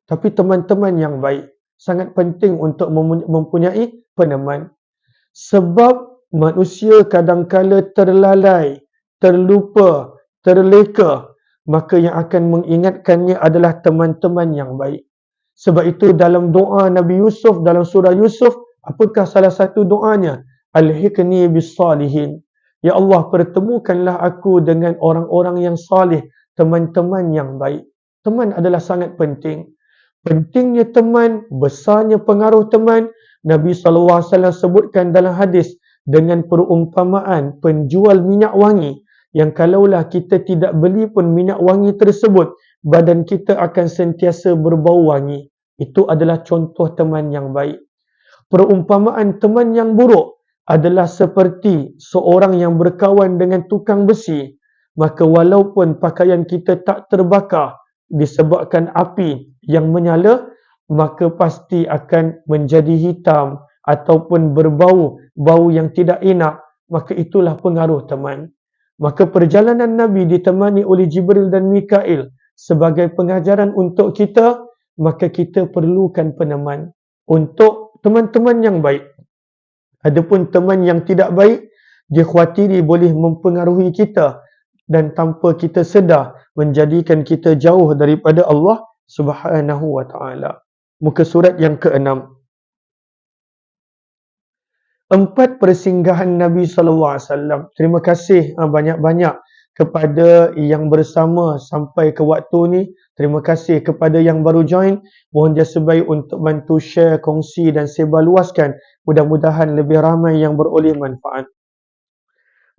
Tapi teman-teman yang baik. Sangat penting untuk mempunyai peneman. Sebab manusia kadangkala terlalai, terlupa, terleka, maka yang akan mengingatkannya adalah teman-teman yang baik. Sebab itu dalam doa Nabi Yusuf, dalam surah Yusuf, apakah salah satu doanya? Alhiqni bis salihin. Ya Allah, pertemukanlah aku dengan orang-orang yang salih, teman-teman yang baik. Teman adalah sangat penting. Pentingnya teman, besarnya pengaruh teman, Nabi SAW sebutkan dalam hadis dengan perumpamaan penjual minyak wangi, yang kalaulah kita tidak beli pun minyak wangi tersebut, badan kita akan sentiasa berbau wangi. Itu adalah contoh teman yang baik. Perumpamaan teman yang buruk adalah seperti seorang yang berkawan dengan tukang besi. Maka walaupun pakaian kita tak terbakar disebabkan api yang menyala, maka pasti akan menjadi hitam ataupun berbau, bau yang tidak enak. Maka itulah pengaruh teman. Maka perjalanan Nabi ditemani oleh Jibril dan Mikail sebagai pengajaran untuk kita, maka kita perlukan peneman untuk teman-teman yang baik. Adapun teman yang tidak baik, dikhawatiri boleh mempengaruhi kita dan tanpa kita sedar menjadikan kita jauh daripada Allah Subhanahu wa taala. Muka surat yang ke-6. 4 persinggahan Nabi SAW. Terima kasih banyak-banyak kepada yang bersama sampai ke waktu ni. Terima kasih kepada yang baru join. Mohon jasa baik untuk bantu share, kongsi dan sebarluaskan. Mudah-mudahan lebih ramai yang beroleh manfaat.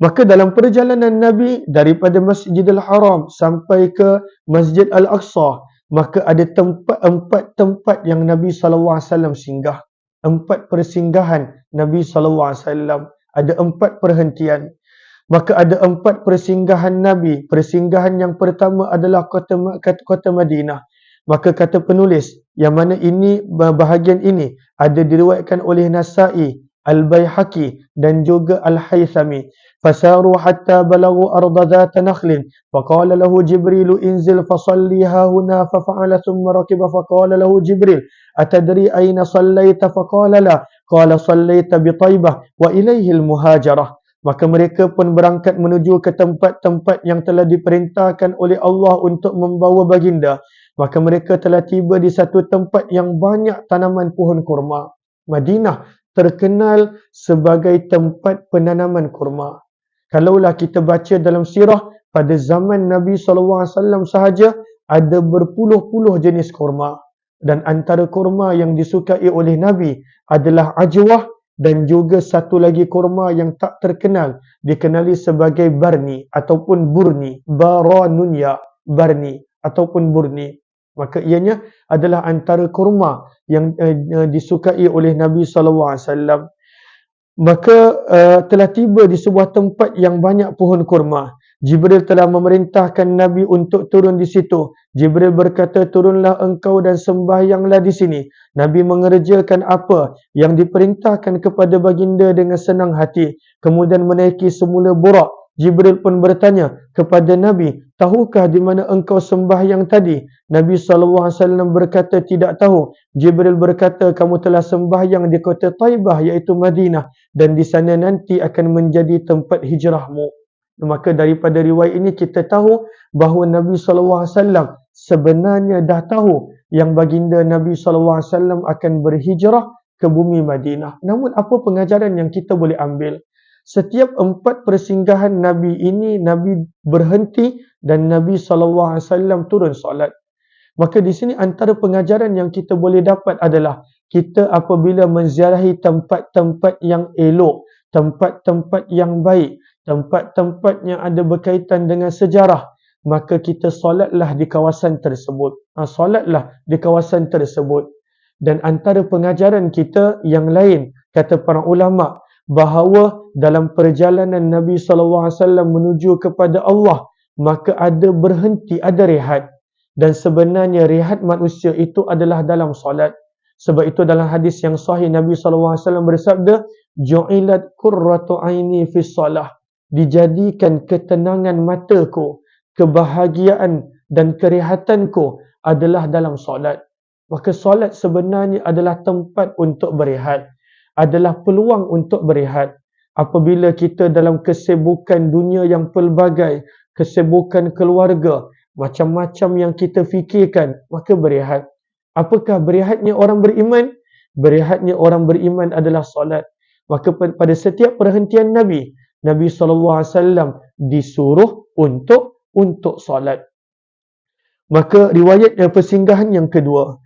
Maka dalam perjalanan Nabi daripada Masjidil Haram sampai ke Masjid Al-Aqsa, maka ada 4 tempat yang Nabi SAW singgah. 4 persinggahan Nabi SAW. Ada 4 perhentian. Maka ada 4 persinggahan Nabi. Persinggahan yang pertama adalah kota Madinah. Maka kata penulis, yang mana ini, bahagian ini ada diriwayatkan oleh Nasa'i, Al-Baihaqi dan juga Al-Haythami. Fasaru hatta balagu arda dhata nakhlin. Faqala lahu Jibril inzil fasalliha huna. Fafa'ala thumma rakiba. Faqala lahu Jibril atadri aina sallaita? Faqala la. Qala sallaita bi Taibah wa ilaihi al-muhajarah. Maka mereka pun berangkat menuju ke tempat-tempat yang telah diperintahkan oleh Allah untuk membawa baginda. Maka mereka telah tiba di satu tempat yang banyak tanaman pohon kurma. Madinah terkenal sebagai tempat penanaman kurma. Kalaulah kita baca dalam sirah, pada zaman Nabi SAW sahaja ada berpuluh-puluh jenis kurma. Dan antara kurma yang disukai oleh Nabi adalah ajwah dan juga satu lagi kurma yang tak terkenal, dikenali sebagai barni ataupun burni. Baranunya, barni ataupun burni. Maka ianya adalah antara kurma yang disukai oleh Nabi SAW. Maka telah tiba di sebuah tempat yang banyak pohon kurma. Jibril telah memerintahkan Nabi untuk turun di situ. Jibril berkata, turunlah engkau dan sembahyanglah di sini. Nabi mengerjakan apa yang diperintahkan kepada baginda dengan senang hati. Kemudian menaiki semula burak. Jibril pun bertanya kepada Nabi, tahukah di mana engkau sembahyang tadi? Nabi SAW berkata, tidak tahu. Jibril berkata, kamu telah sembahyang di kota Taibah, iaitu Madinah, dan di sana nanti akan menjadi tempat hijrahmu. Maka daripada riwayat ini kita tahu bahawa Nabi SAW sebenarnya dah tahu yang baginda Nabi SAW akan berhijrah ke bumi Madinah. Namun apa pengajaran yang kita boleh ambil? Setiap 4 persinggahan Nabi ini, Nabi berhenti dan Nabi SAW turun solat. Maka di sini antara pengajaran yang kita boleh dapat adalah kita apabila menziarahi tempat-tempat yang elok, tempat-tempat yang baik, tempat-tempat yang ada berkaitan dengan sejarah, maka kita solatlah di kawasan tersebut. Solatlah di kawasan tersebut. Dan antara pengajaran kita yang lain, kata para ulama, bahawa dalam perjalanan Nabi SAW menuju kepada Allah, maka ada berhenti, ada rehat. Dan sebenarnya rehat manusia itu adalah dalam solat. Sebab itu dalam hadis yang sahih Nabi SAW bersabda, "Ju'ilat qurratu aini fi shalah." Dijadikan ketenangan mataku, kebahagiaan dan kerehatanku adalah dalam solat. Maka solat sebenarnya adalah tempat untuk berehat, adalah peluang untuk berehat. Apabila kita dalam kesibukan dunia yang pelbagai, kesibukan keluarga, macam-macam yang kita fikirkan, maka berehat. Apakah berehatnya orang beriman? Berehatnya orang beriman adalah solat. Maka pada setiap perhentian Nabi SAW disuruh untuk solat. Maka riwayat persinggahan yang kedua,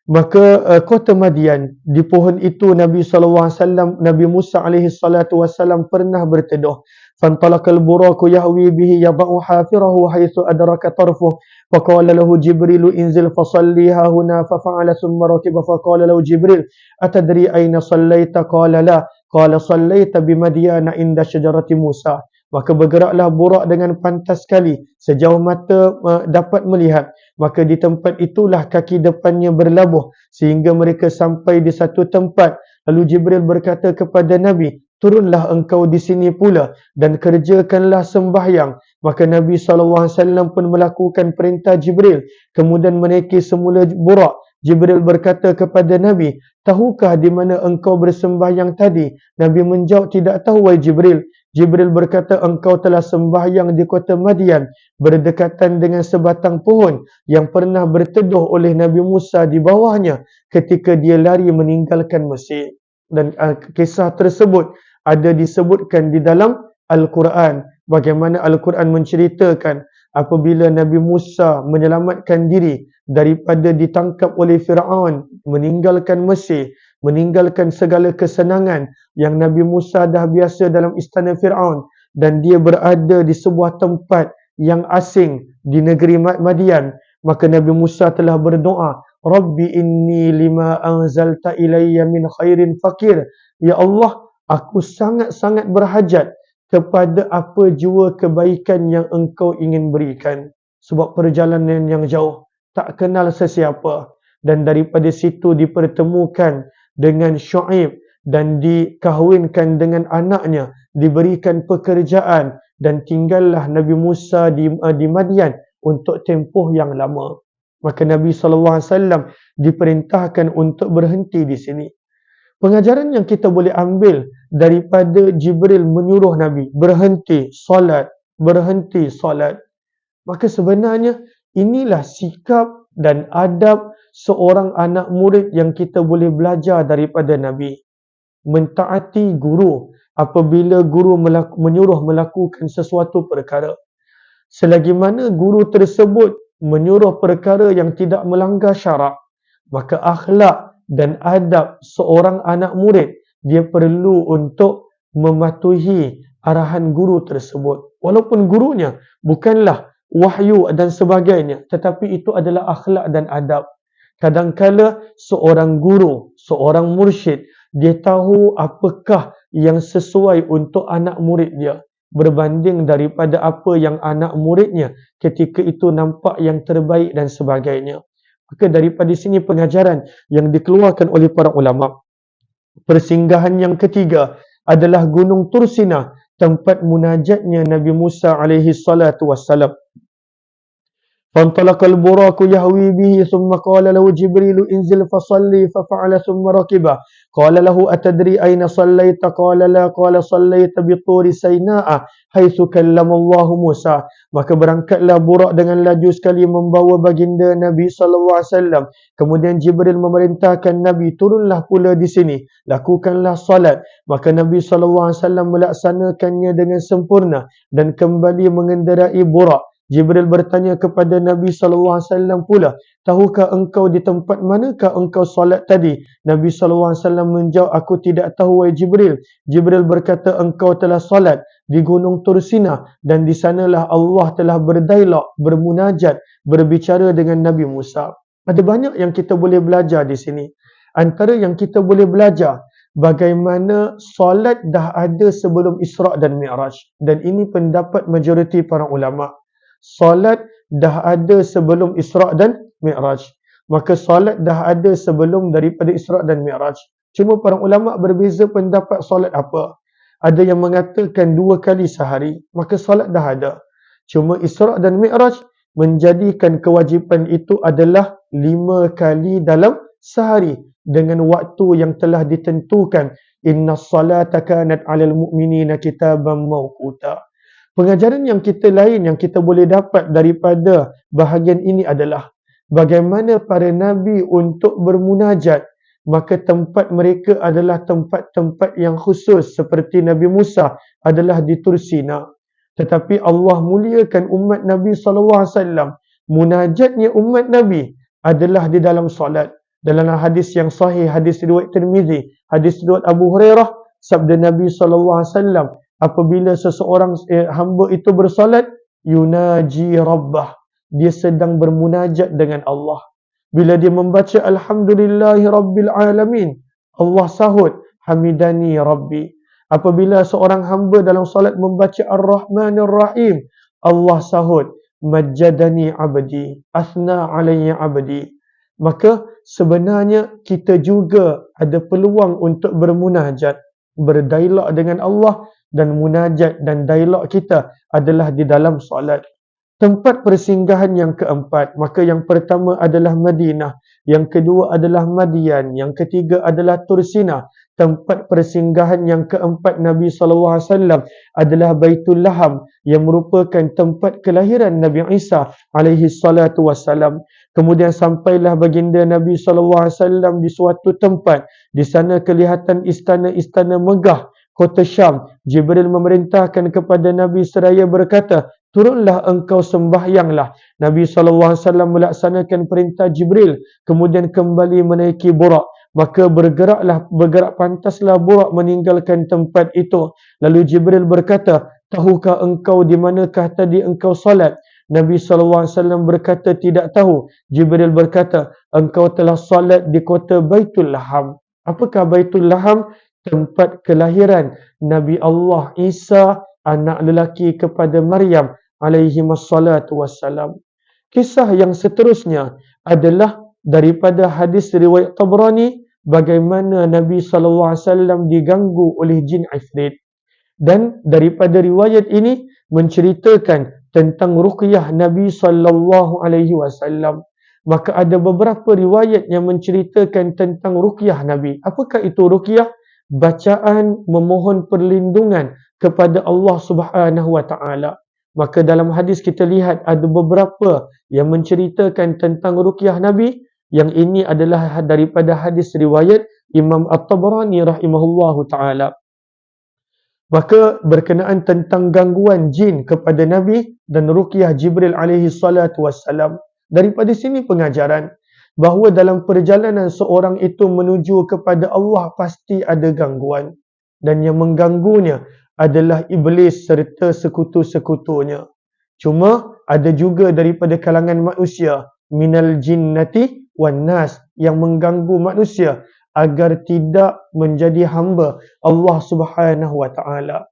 maka kota Madian, di pohon itu Nabi SAW, Nabi Musa SAW pernah berteduh. Fantalaqal buraku yahwi bihi yada'u hafirahu haitsu adraka tarfuh. Faqala lahu Jibril inzil fasalliha huna fafa'ala thumma rakiba faqala lahu Jibril atadri aina sallaita qala la qala sallaita bi Madiana inda syajarati Musa. Maka bergeraklah burak dengan pantas sekali sejauh mata dapat melihat. Maka di tempat itulah kaki depannya berlabuh sehingga mereka sampai di satu tempat. Lalu Jibril berkata kepada Nabi, "Turunlah engkau di sini pula dan kerjakanlah sembahyang." Maka Nabi SAW pun melakukan perintah Jibril. Kemudian menaiki semula burak. Jibril berkata kepada Nabi, "Tahukah di mana engkau bersembahyang tadi?" Nabi menjawab, "Tidak tahu, wahai Jibril." Jibril berkata, "Engkau telah sembahyang di kota Madian berdekatan dengan sebatang pohon yang pernah berteduh oleh Nabi Musa di bawahnya ketika dia lari meninggalkan Mesir." Dan kisah tersebut ada disebutkan di dalam Al-Quran. Bagaimana Al-Quran menceritakan apabila Nabi Musa menyelamatkan diri daripada ditangkap oleh Fir'aun, meninggalkan Mesir, meninggalkan segala kesenangan yang Nabi Musa dah biasa dalam istana Fir'aun, dan dia berada di sebuah tempat yang asing di negeri Madian. Maka Nabi Musa telah berdoa, "Rabbi inni lima anzalta ilayya min khairin fakir." Ya Allah, aku sangat-sangat berhajat kepada apa jua kebaikan yang engkau ingin berikan. Sebab perjalanan yang jauh, tak kenal sesiapa. Dan daripada situ dipertemukan dengan Syuaib dan dikahwinkan dengan anaknya, diberikan pekerjaan dan tinggallah Nabi Musa di Madian untuk tempoh yang lama. Maka Nabi SAW diperintahkan untuk berhenti di sini. Pengajaran yang kita boleh ambil daripada Jibril menyuruh Nabi berhenti solat, maka sebenarnya inilah sikap dan adab seorang anak murid yang kita boleh belajar daripada Nabi. Mentaati guru apabila guru menyuruh melakukan sesuatu perkara. Selagi mana guru tersebut menyuruh perkara yang tidak melanggar syarak, maka akhlak dan adab seorang anak murid, dia perlu untuk mematuhi arahan guru tersebut. Walaupun gurunya bukanlah wahyu dan sebagainya, tetapi itu adalah akhlak dan adab. Kadangkala seorang guru, seorang mursyid, dia tahu apakah yang sesuai untuk anak murid dia, berbanding daripada apa yang anak muridnya ketika itu nampak yang terbaik dan sebagainya. Maka daripada sini pengajaran yang dikeluarkan oleh para ulama. Persinggahan yang ketiga adalah Gunung Tursina, tempat munajatnya Nabi Musa alaihi salatu wassalam. فانطلق البراق يهوي به ثم قال له جبريل انزل فصلي ففعل ثم ركبه قال له أتدري أين صليت قال لا قال صليت بطور سيناء حيث كلم الله موسى. Maka berangkatlah burak dengan laju sekali membawa baginda Nabi SAW. Kemudian Jibril memerintahkan Nabi, turunlah pula di sini, lakukanlah salat. Maka Nabi SAW melaksanakannya dengan sempurna dan kembali mengendarai burak. Jibril bertanya kepada Nabi SAW pula, tahukah engkau di tempat manakah engkau solat tadi? Nabi SAW menjawab, aku tidak tahu, wahai Jibril. Jibril berkata, engkau telah solat di Gunung Tursina dan di sanalah Allah telah berdialog, bermunajat, berbicara dengan Nabi Musa. Ada banyak yang kita boleh belajar di sini. Antara yang kita boleh belajar bagaimana solat dah ada sebelum Isra' dan Mi'raj. Dan ini pendapat majoriti para ulama. Solat dah ada sebelum Isra' dan Mi'raj. Maka solat dah ada sebelum daripada Isra' dan Mi'raj. Cuma para ulama berbeza pendapat solat apa. Ada yang mengatakan 2 kali sehari, maka solat dah ada. Cuma Isra' dan Mi'raj menjadikan kewajipan itu adalah 5 kali dalam sehari dengan waktu yang telah ditentukan. Inna salata kanat 'alal mu'minina kitaban mawquta. Pengajaran yang kita lain yang kita boleh dapat daripada bahagian ini adalah bagaimana para nabi untuk bermunajat, maka tempat mereka adalah tempat-tempat yang khusus seperti Nabi Musa adalah di Tur Sina. Tetapi Allah muliakan umat Nabi SAW. Munajatnya umat Nabi adalah di dalam solat. Dalam hadis yang sahih, hadis riwayat Tirmizi, hadis riwayat Abu Hurairah, sabda Nabi SAW, apabila seseorang hamba itu bersolat, yunaji rabbah, dia sedang bermunajat dengan Allah. Bila dia membaca Alhamdulillahi Rabbil Alamin, Allah sahut, Hamidani Rabbi. Apabila seorang hamba dalam solat membaca Ar-Rahmanir Rahim, Allah sahut, Majjadani Abdi, Asna Alayya Abdi. Maka sebenarnya kita juga ada peluang untuk bermunajat, berdialog dengan Allah, dan munajat dan dialog kita adalah di dalam solat. Tempat persinggahan yang keempat, maka yang pertama adalah Madinah, yang kedua adalah Madian, yang ketiga adalah Tur Sina. Tempat persinggahan yang keempat Nabi SAW adalah Baitul Laham, yang merupakan tempat kelahiran Nabi Isa alaihi salatu wassalam. Kemudian sampailah baginda Nabi SAW di suatu tempat. Di sana kelihatan istana-istana megah kota Syam. Jibril memerintahkan kepada Nabi seraya berkata, turunlah engkau sembahyanglah. Nabi SAW melaksanakan perintah Jibril, kemudian kembali menaiki Burak. Maka bergerak pantaslah Burak meninggalkan tempat itu. Lalu Jibril berkata, tahukah engkau di manakah tadi engkau solat? Nabi SAW berkata, tidak tahu. Jibril berkata, engkau telah solat di kota Baitul Laham. Apakah Baitul Laham? Tempat kelahiran Nabi Allah Isa, anak lelaki kepada Maryam alaihi wassalatu wassalam. Kisah yang seterusnya adalah daripada hadis riwayat Tabrani, bagaimana Nabi SAW diganggu oleh jin Ifrit. Dan daripada riwayat ini menceritakan tentang ruqyah Nabi SAW. Maka ada beberapa riwayat yang menceritakan tentang ruqyah Nabi. Apakah itu ruqyah? Bacaan memohon perlindungan kepada Allah Subhanahu wa taala. Maka dalam hadis kita lihat ada beberapa yang menceritakan tentang ruqyah Nabi. Yang ini adalah daripada hadis riwayat Imam At-Tabrani rahimahullahu taala. Maka berkenaan tentang gangguan jin kepada Nabi dan ruqyah Jibril alaihi salatu wassalam. Daripada sini pengajaran bahawa dalam perjalanan seorang itu menuju kepada Allah pasti ada gangguan. Dan yang mengganggunya adalah iblis serta sekutu-sekutunya. Cuma ada juga daripada kalangan manusia, minal jinnati wan nas, yang mengganggu manusia agar tidak menjadi hamba Allah Subhanahu wa taala.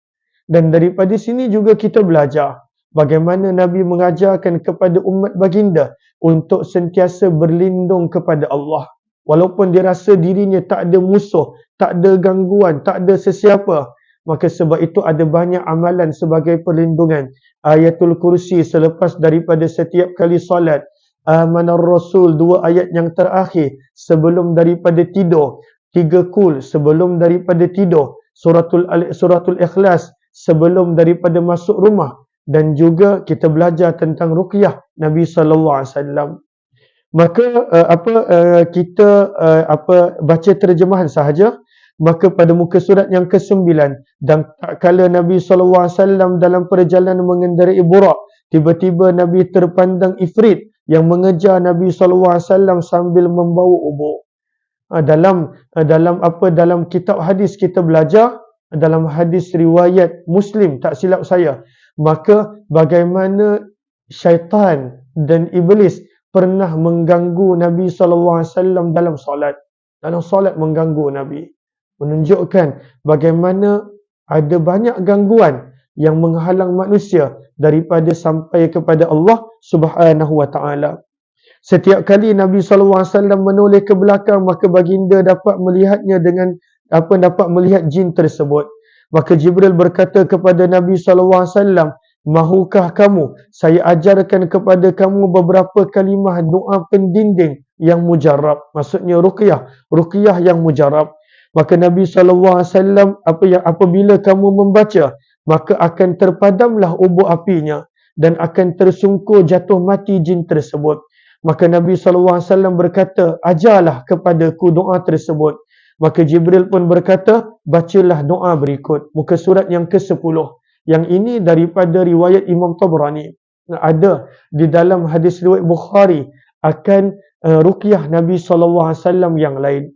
Dan daripada sini juga kita belajar bagaimana Nabi mengajarkan kepada umat baginda untuk sentiasa berlindung kepada Allah. Walaupun dia rasa dirinya tak ada musuh, tak ada gangguan, tak ada sesiapa. Maka sebab itu ada banyak amalan sebagai perlindungan. Ayatul Kursi selepas daripada setiap kali solat. Amanar Rasul, 2 ayat yang terakhir sebelum daripada tidur. 3 kul sebelum daripada tidur. Suratul Ikhlas sebelum daripada masuk rumah. Dan juga kita belajar tentang ruqyah Nabi SAW. Maka kita baca terjemahan sahaja. Maka pada muka surat yang ke-9, dan tak kala Nabi SAW dalam perjalanan mengendarai Burak, tiba-tiba Nabi terpandang Ifrit yang mengejar Nabi SAW sambil membawa ubur. Dalam kitab hadis kita belajar, dalam hadis riwayat Muslim, tak silap saya, maka bagaimana syaitan dan iblis pernah mengganggu Nabi SAW dalam solat. Dalam solat mengganggu Nabi. menunjukkan bagaimana ada banyak gangguan yang menghalang manusia daripada sampai kepada Allah Subhanahu wa taala. Setiap kali Nabi SAW menoleh ke belakang, maka baginda dapat melihatnya dengan dapat melihat jin tersebut. Maka Jibril berkata kepada Nabi SAW, "Mahukah kamu saya ajarkan kepada kamu beberapa kalimah doa pendinding yang mujarab?" Maksudnya ruqyah yang mujarab. Maka Nabi SAW apabila kamu membaca, maka akan terpadamlah ubur apinya dan akan tersungkur jatuh mati jin tersebut. Maka Nabi SAW berkata, "Ajarlah kepadaku doa tersebut." Maka Jibril pun berkata, "Bacalah doa berikut." Muka surat yang ke-10. Yang ini daripada riwayat Imam Tabrani. Ada di dalam hadis riwayat Bukhari akan ruqyah Nabi SAW yang lain.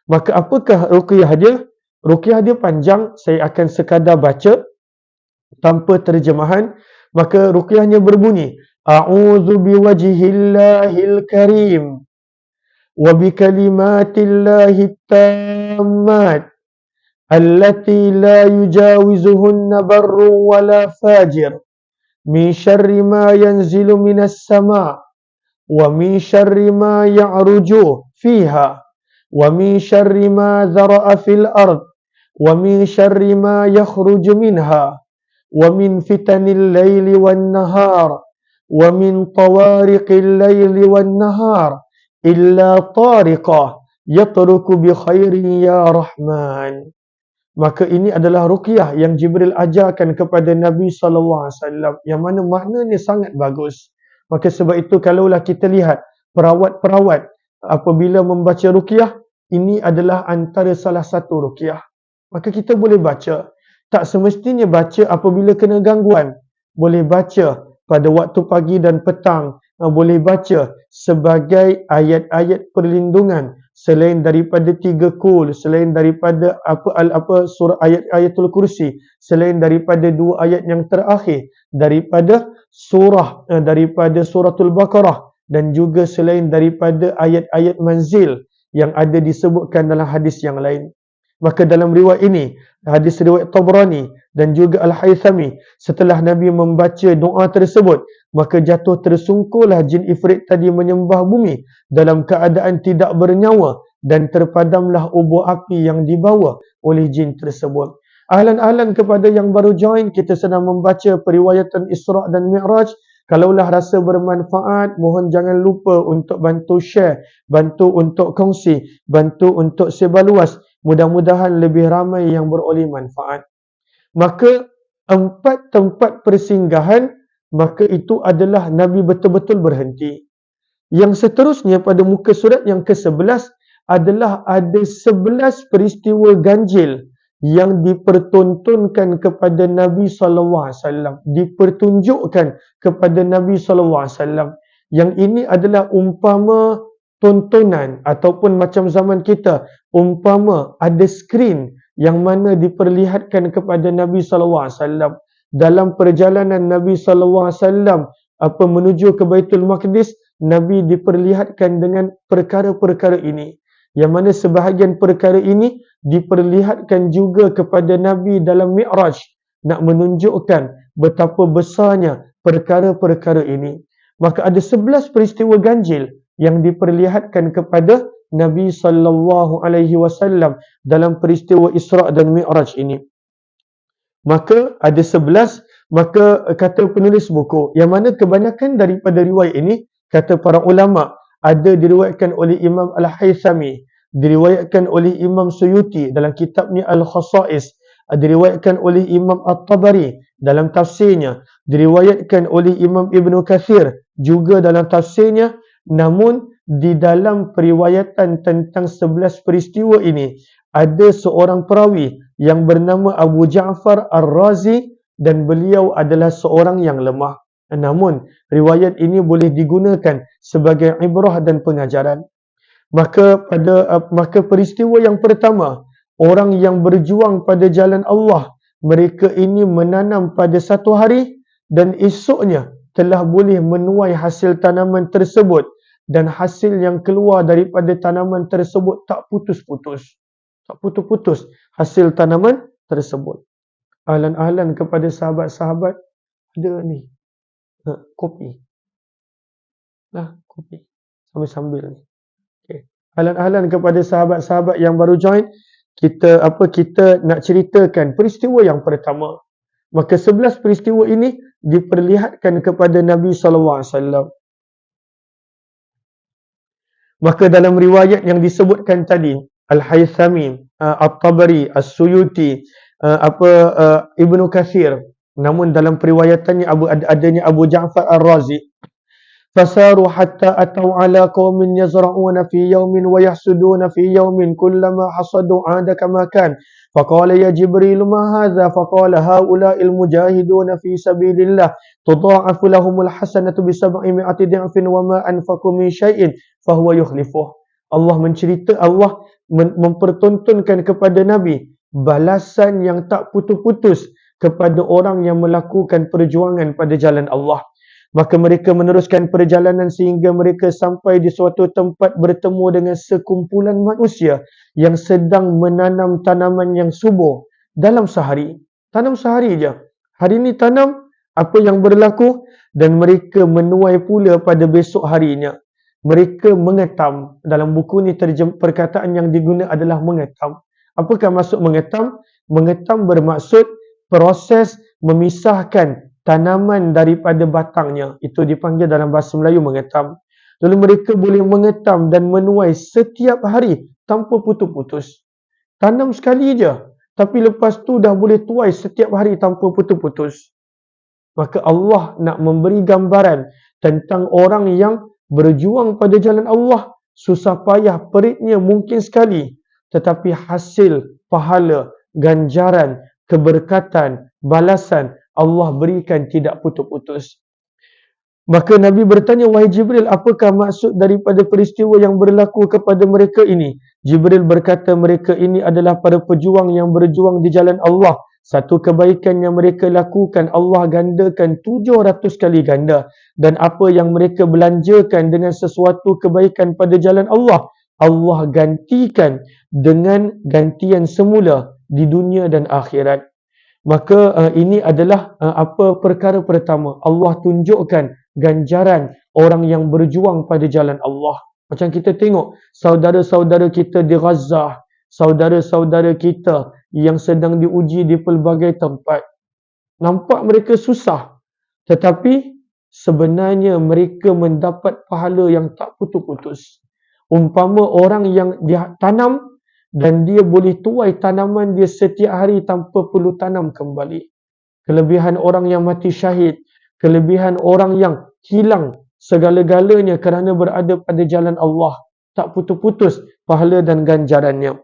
Maka apakah ruqyah dia? Ruqyah dia panjang, saya akan sekadar baca tanpa terjemahan. Maka ruqyahnya berbunyi, "A'udzu biwajhillahil karim wa bikalimatillahi tammat allati la yujawizuhunna barrun wala fajir min syarri ma yanzilu minas sama' wa min syarri ma ya'ruju fiha wa min syarri ma dhara'a fil ard wa min syarri ma yakhruju minha wa min fitanil laili wan nahar wa min tawariqil laili wan nahar illa tariqah yatruku bi khairin ya Rahman." Maka ini adalah ruqyah yang Jibril ajarkan kepada Nabi SAW, yang mana maknanya sangat bagus. Maka sebab itu kalaulah kita lihat perawat-perawat apabila membaca ruqyah, ini adalah antara salah satu ruqyah. Maka kita boleh baca. Tak semestinya baca apabila kena gangguan. Boleh baca pada waktu pagi dan petang. Boleh baca sebagai ayat-ayat perlindungan selain daripada 3 kul, selain daripada surah ayatul kursi, selain daripada 2 ayat yang terakhir daripada suratul Baqarah, dan juga selain daripada ayat-ayat manzil yang ada disebutkan dalam hadis yang lain. Maka dalam riwayat ini, hadis riwayat Tabrani dan juga Al-Haythami, setelah Nabi membaca doa tersebut, maka jatuh tersungkurlah jin ifrit tadi menyembah bumi dalam keadaan tidak bernyawa dan terpadamlah ubur api yang dibawa oleh jin tersebut. Ahlan-ahlan kepada yang baru join, kita sedang membaca periwayatan Isra' dan Mi'raj. Kalaulah rasa bermanfaat, mohon jangan lupa untuk bantu share, bantu untuk kongsi, bantu untuk sebarluas. Mudah-mudahan lebih ramai yang beroleh manfaat. Maka 4 tempat persinggahan, maka itu adalah Nabi betul-betul berhenti. Yang seterusnya pada muka surat yang ke-11 adalah ada 11 peristiwa ganjil yang dipertontonkan kepada Nabi SAW, dipertunjukkan kepada Nabi SAW. Yang ini adalah umpama tontonan ataupun macam zaman kita, umpama ada skrin yang mana diperlihatkan kepada Nabi SAW. Dalam perjalanan Nabi SAW menuju ke Baitul Maqdis, Nabi diperlihatkan dengan perkara-perkara ini. Yang mana sebahagian perkara ini diperlihatkan juga kepada Nabi dalam Mi'raj, nak menunjukkan betapa besarnya perkara-perkara ini. Maka ada 11 peristiwa ganjil yang diperlihatkan kepada Nabi SAW dalam peristiwa Isra' dan Mi'raj ini. Maka ada 11, maka kata penulis buku, yang mana kebanyakan daripada riwayat ini, kata para ulama, ada diriwayatkan oleh Imam Al-Haythami, diriwayatkan oleh Imam Suyuti dalam kitabnya Al-Khasa'is, diriwayatkan oleh Imam At-Tabari dalam tafsirnya, diriwayatkan oleh Imam Ibn Kathir juga dalam tafsirnya. Namun di dalam periwayatan tentang 11 peristiwa ini, ada seorang perawi yang bernama Abu Ja'far Ar-Razi, dan beliau adalah seorang yang lemah. Namun riwayat ini boleh digunakan sebagai ibrah dan pengajaran. Maka peristiwa yang pertama, orang yang berjuang pada jalan Allah, mereka ini menanam pada satu hari dan esoknya telah boleh menuai hasil tanaman tersebut, dan hasil yang keluar daripada tanaman tersebut tak putus-putus. Tak putus-putus hasil tanaman tersebut. Ahlan-ahlan kepada sahabat-sahabat, ada ni, kopi. Kopi. Sambil-sambil ni. Okay. Ahlan-ahlan kepada sahabat-sahabat yang baru join, kita nak ceritakan peristiwa yang pertama. Maka 11 peristiwa ini diperlihatkan kepada Nabi SAW. Maka dalam riwayat yang disebutkan tadi, Al-Haythami, At-Tabari, As-Suyuti, Ibnu Kathir, namun dalam periwayatannya adanya Abu Ja'far Ar-Razi, fasaru hatta atau ala qaumin yazra'una fi yawmin wa yahsuduna fi yawmin kullama hasadu 'ada kama kan faqala ya Jibril ma hadha faqala haula'il mujahiduna fi sabilillah tudha'afu lahumul hasanatu bi 700 di'fin wa ma anfaqu min syai'in fahuwa yukhlifuh. Allah mempertontonkan kepada Nabi balasan yang tak putus-putus kepada orang yang melakukan perjuangan pada jalan Allah. Maka mereka meneruskan perjalanan sehingga mereka sampai di suatu tempat bertemu dengan sekumpulan manusia yang sedang menanam tanaman yang subur dalam sehari. Tanam sehari je. Hari ini tanam, apa yang berlaku, dan mereka menuai pula pada besok harinya. Mereka mengetam. Dalam buku ni perkataan yang diguna adalah mengetam. Apakah maksud mengetam? Mengetam bermaksud proses memisahkan tanaman daripada batangnya. Itu dipanggil dalam bahasa Melayu mengetam. Lalu mereka boleh mengetam dan menuai setiap hari tanpa putus-putus. Tanam sekali je, tapi lepas tu dah boleh tuai setiap hari tanpa putus-putus. Maka Allah nak memberi gambaran tentang orang yang berjuang pada jalan Allah. Susah payah, peritnya mungkin sekali, tetapi hasil, pahala, ganjaran, keberkatan, balasan Allah berikan tidak putus-putus. Maka Nabi bertanya, wahai Jibril, apakah maksud daripada peristiwa yang berlaku kepada mereka ini? Jibril berkata, mereka ini adalah para pejuang yang berjuang di jalan Allah. Satu kebaikan yang mereka lakukan, Allah gandakan 700 kali ganda. Dan apa yang mereka belanjakan dengan sesuatu kebaikan pada jalan Allah, Allah gantikan dengan gantian semula di dunia dan akhirat. Maka ini adalah perkara pertama. Allah tunjukkan ganjaran orang yang berjuang pada jalan Allah. Macam kita tengok saudara-saudara kita di Gaza, saudara-saudara kita yang sedang diuji di pelbagai tempat. Nampak mereka susah, tetapi sebenarnya mereka mendapat pahala yang tak putus-putus. Umpama orang yang dia tanam dan dia boleh tuai tanaman dia setiap hari tanpa perlu tanam kembali. Kelebihan orang yang mati syahid, kelebihan orang yang hilang segala-galanya kerana berada pada jalan Allah, tak putus-putus pahala dan ganjarannya.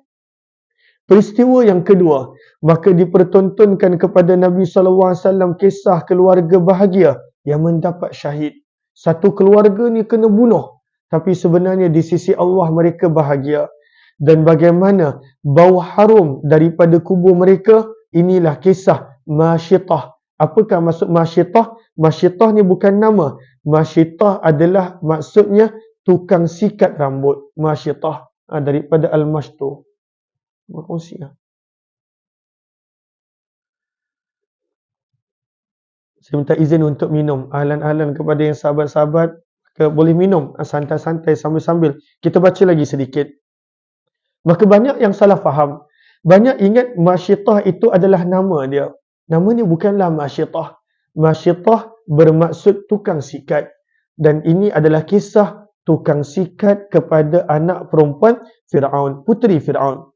Peristiwa yang kedua, maka dipertontonkan kepada Nabi SAW kisah keluarga bahagia yang mendapat syahid. Satu keluarga ni kena bunuh, tapi sebenarnya di sisi Allah mereka bahagia. Dan bagaimana bau harum daripada kubur mereka, inilah kisah Masyitah. Apakah maksud Masyitah? Masyitah ni bukan nama. Masyitah adalah maksudnya tukang sikat rambut. Masyitah daripada Al-Mashtu. Berkongsi lah. Saya minta izin untuk minum. Ahlan-ahlan kepada yang sahabat-sahabat, boleh minum santai-santai sambil-sambil. Kita baca lagi sedikit. Maka banyak yang salah faham. Banyak ingat Masyitah itu adalah nama dia. Nama ni bukanlah Masyitah. Masyitah bermaksud tukang sikat. Dan ini adalah kisah tukang sikat kepada anak perempuan Fir'aun, puteri Fir'aun.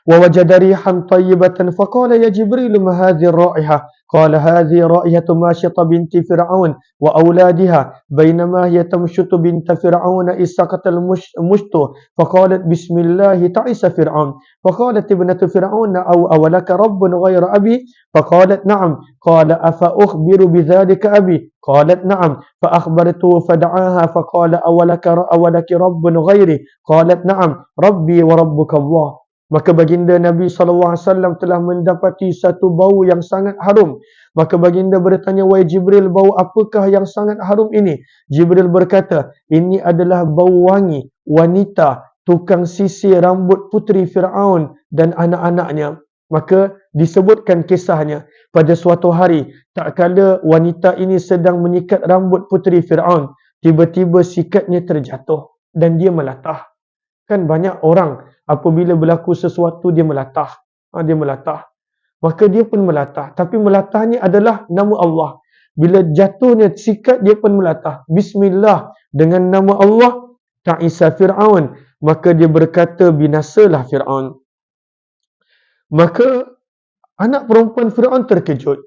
وَوَجَدَ رِيحًا طَيِّبَةً فَقَالَ يَا جِبْرِيلُ مَا هَذِهِ الرَّائِحَةُ قَالَ هَذِهِ رَائِحَةُ مَاشِطَةِ بِنْتِ فِرْعَوْنَ وَأَوْلَادِهَا بَيْنَمَا هِيَ تَمْشُطُ بِنْتَ فِرْعَوْنَ إِذْ سَقَطَ الْمُشْطُ فَقَالَتْ بِسْمِ اللَّهِ تَعِسَ فِرْعَوْنَ فَقَالَتِ ابْنَةُ فِرْعَوْنَ أَوَلَكَ رَبٌّ غَيْرَ أَبِي فَقَالَتْ نَعَمْ قَالَ أَفَأُخْبِرُ بِذَلِكَ أَبِي قَالَتْ نَعَمْ فَأَخْبَرَتْهُ فَدَعَاهَا فَقَالَ أَوَلَكَ رَبٌّ غَيْرِي قَالَتْ نَعَمْ رَبِّي وَرَبُّكَ اللَّهُ. Maka baginda Nabi SAW telah mendapati satu bau yang sangat harum. Maka baginda bertanya, wahai Jibril, bau apakah yang sangat harum ini? Jibril berkata, ini adalah bau wangi wanita tukang sisir rambut puteri Fir'aun dan anak-anaknya. Maka disebutkan kisahnya, pada suatu hari, tak kala wanita ini sedang menyikat rambut puteri Fir'aun, tiba-tiba sikatnya terjatuh dan dia melatah. Kan banyak orang apabila berlaku sesuatu dia melatah. Dia melatah. Maka dia pun melatah. Tapi melatahnya adalah nama Allah. Bila jatuhnya sikat, dia pun melatah. Bismillah, dengan nama Allah, ta'isa Fir'aun. Maka dia berkata, binasalah Fir'aun. Maka anak perempuan Fir'aun terkejut.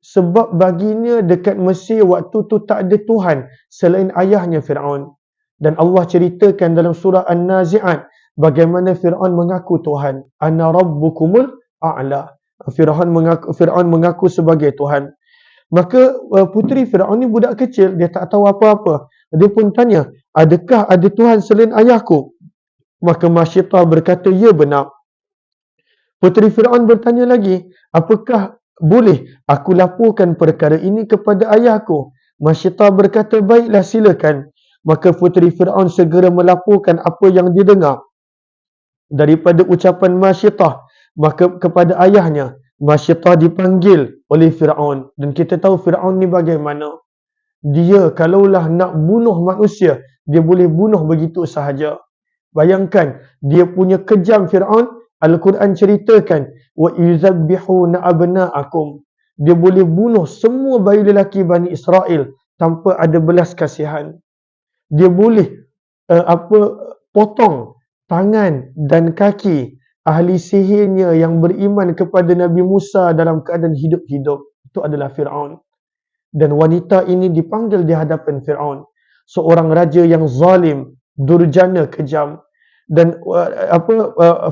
Sebab baginya dekat Mesir waktu tu tak ada Tuhan selain ayahnya Fir'aun. Dan Allah ceritakan dalam surah An-Nazi'at bagaimana Fir'aun mengaku Tuhan. Ana rabbukumul a'la. Fir'aun mengaku sebagai Tuhan. Maka puteri Fir'aun ni budak kecil, dia tak tahu apa-apa. Dia pun tanya, adakah ada Tuhan selain ayahku? Maka Masyittah berkata, ya benar. Puteri Fir'aun bertanya lagi, apakah boleh aku laporkan perkara ini kepada ayahku? Masyittah berkata, baiklah silakan. Maka puteri Fir'aun segera melaporkan apa yang dia dengar daripada ucapan Masyittah maka kepada ayahnya. Masyittah dipanggil oleh Fir'aun. Dan kita tahu Fir'aun ni bagaimana. Dia kalaulah nak bunuh manusia, dia boleh bunuh begitu sahaja. Bayangkan, dia punya kejam Fir'aun. Al-Quran ceritakan, wa yuzabbihuna abna'akum. Dia boleh bunuh semua bayi lelaki Bani Israel tanpa ada belas kasihan. Dia boleh potong tangan dan kaki ahli sihirnya yang beriman kepada Nabi Musa dalam keadaan hidup-hidup. Itu adalah Fir'aun. Dan wanita ini dipanggil di hadapan Fir'aun. Seorang raja yang zalim, durjana, kejam. Dan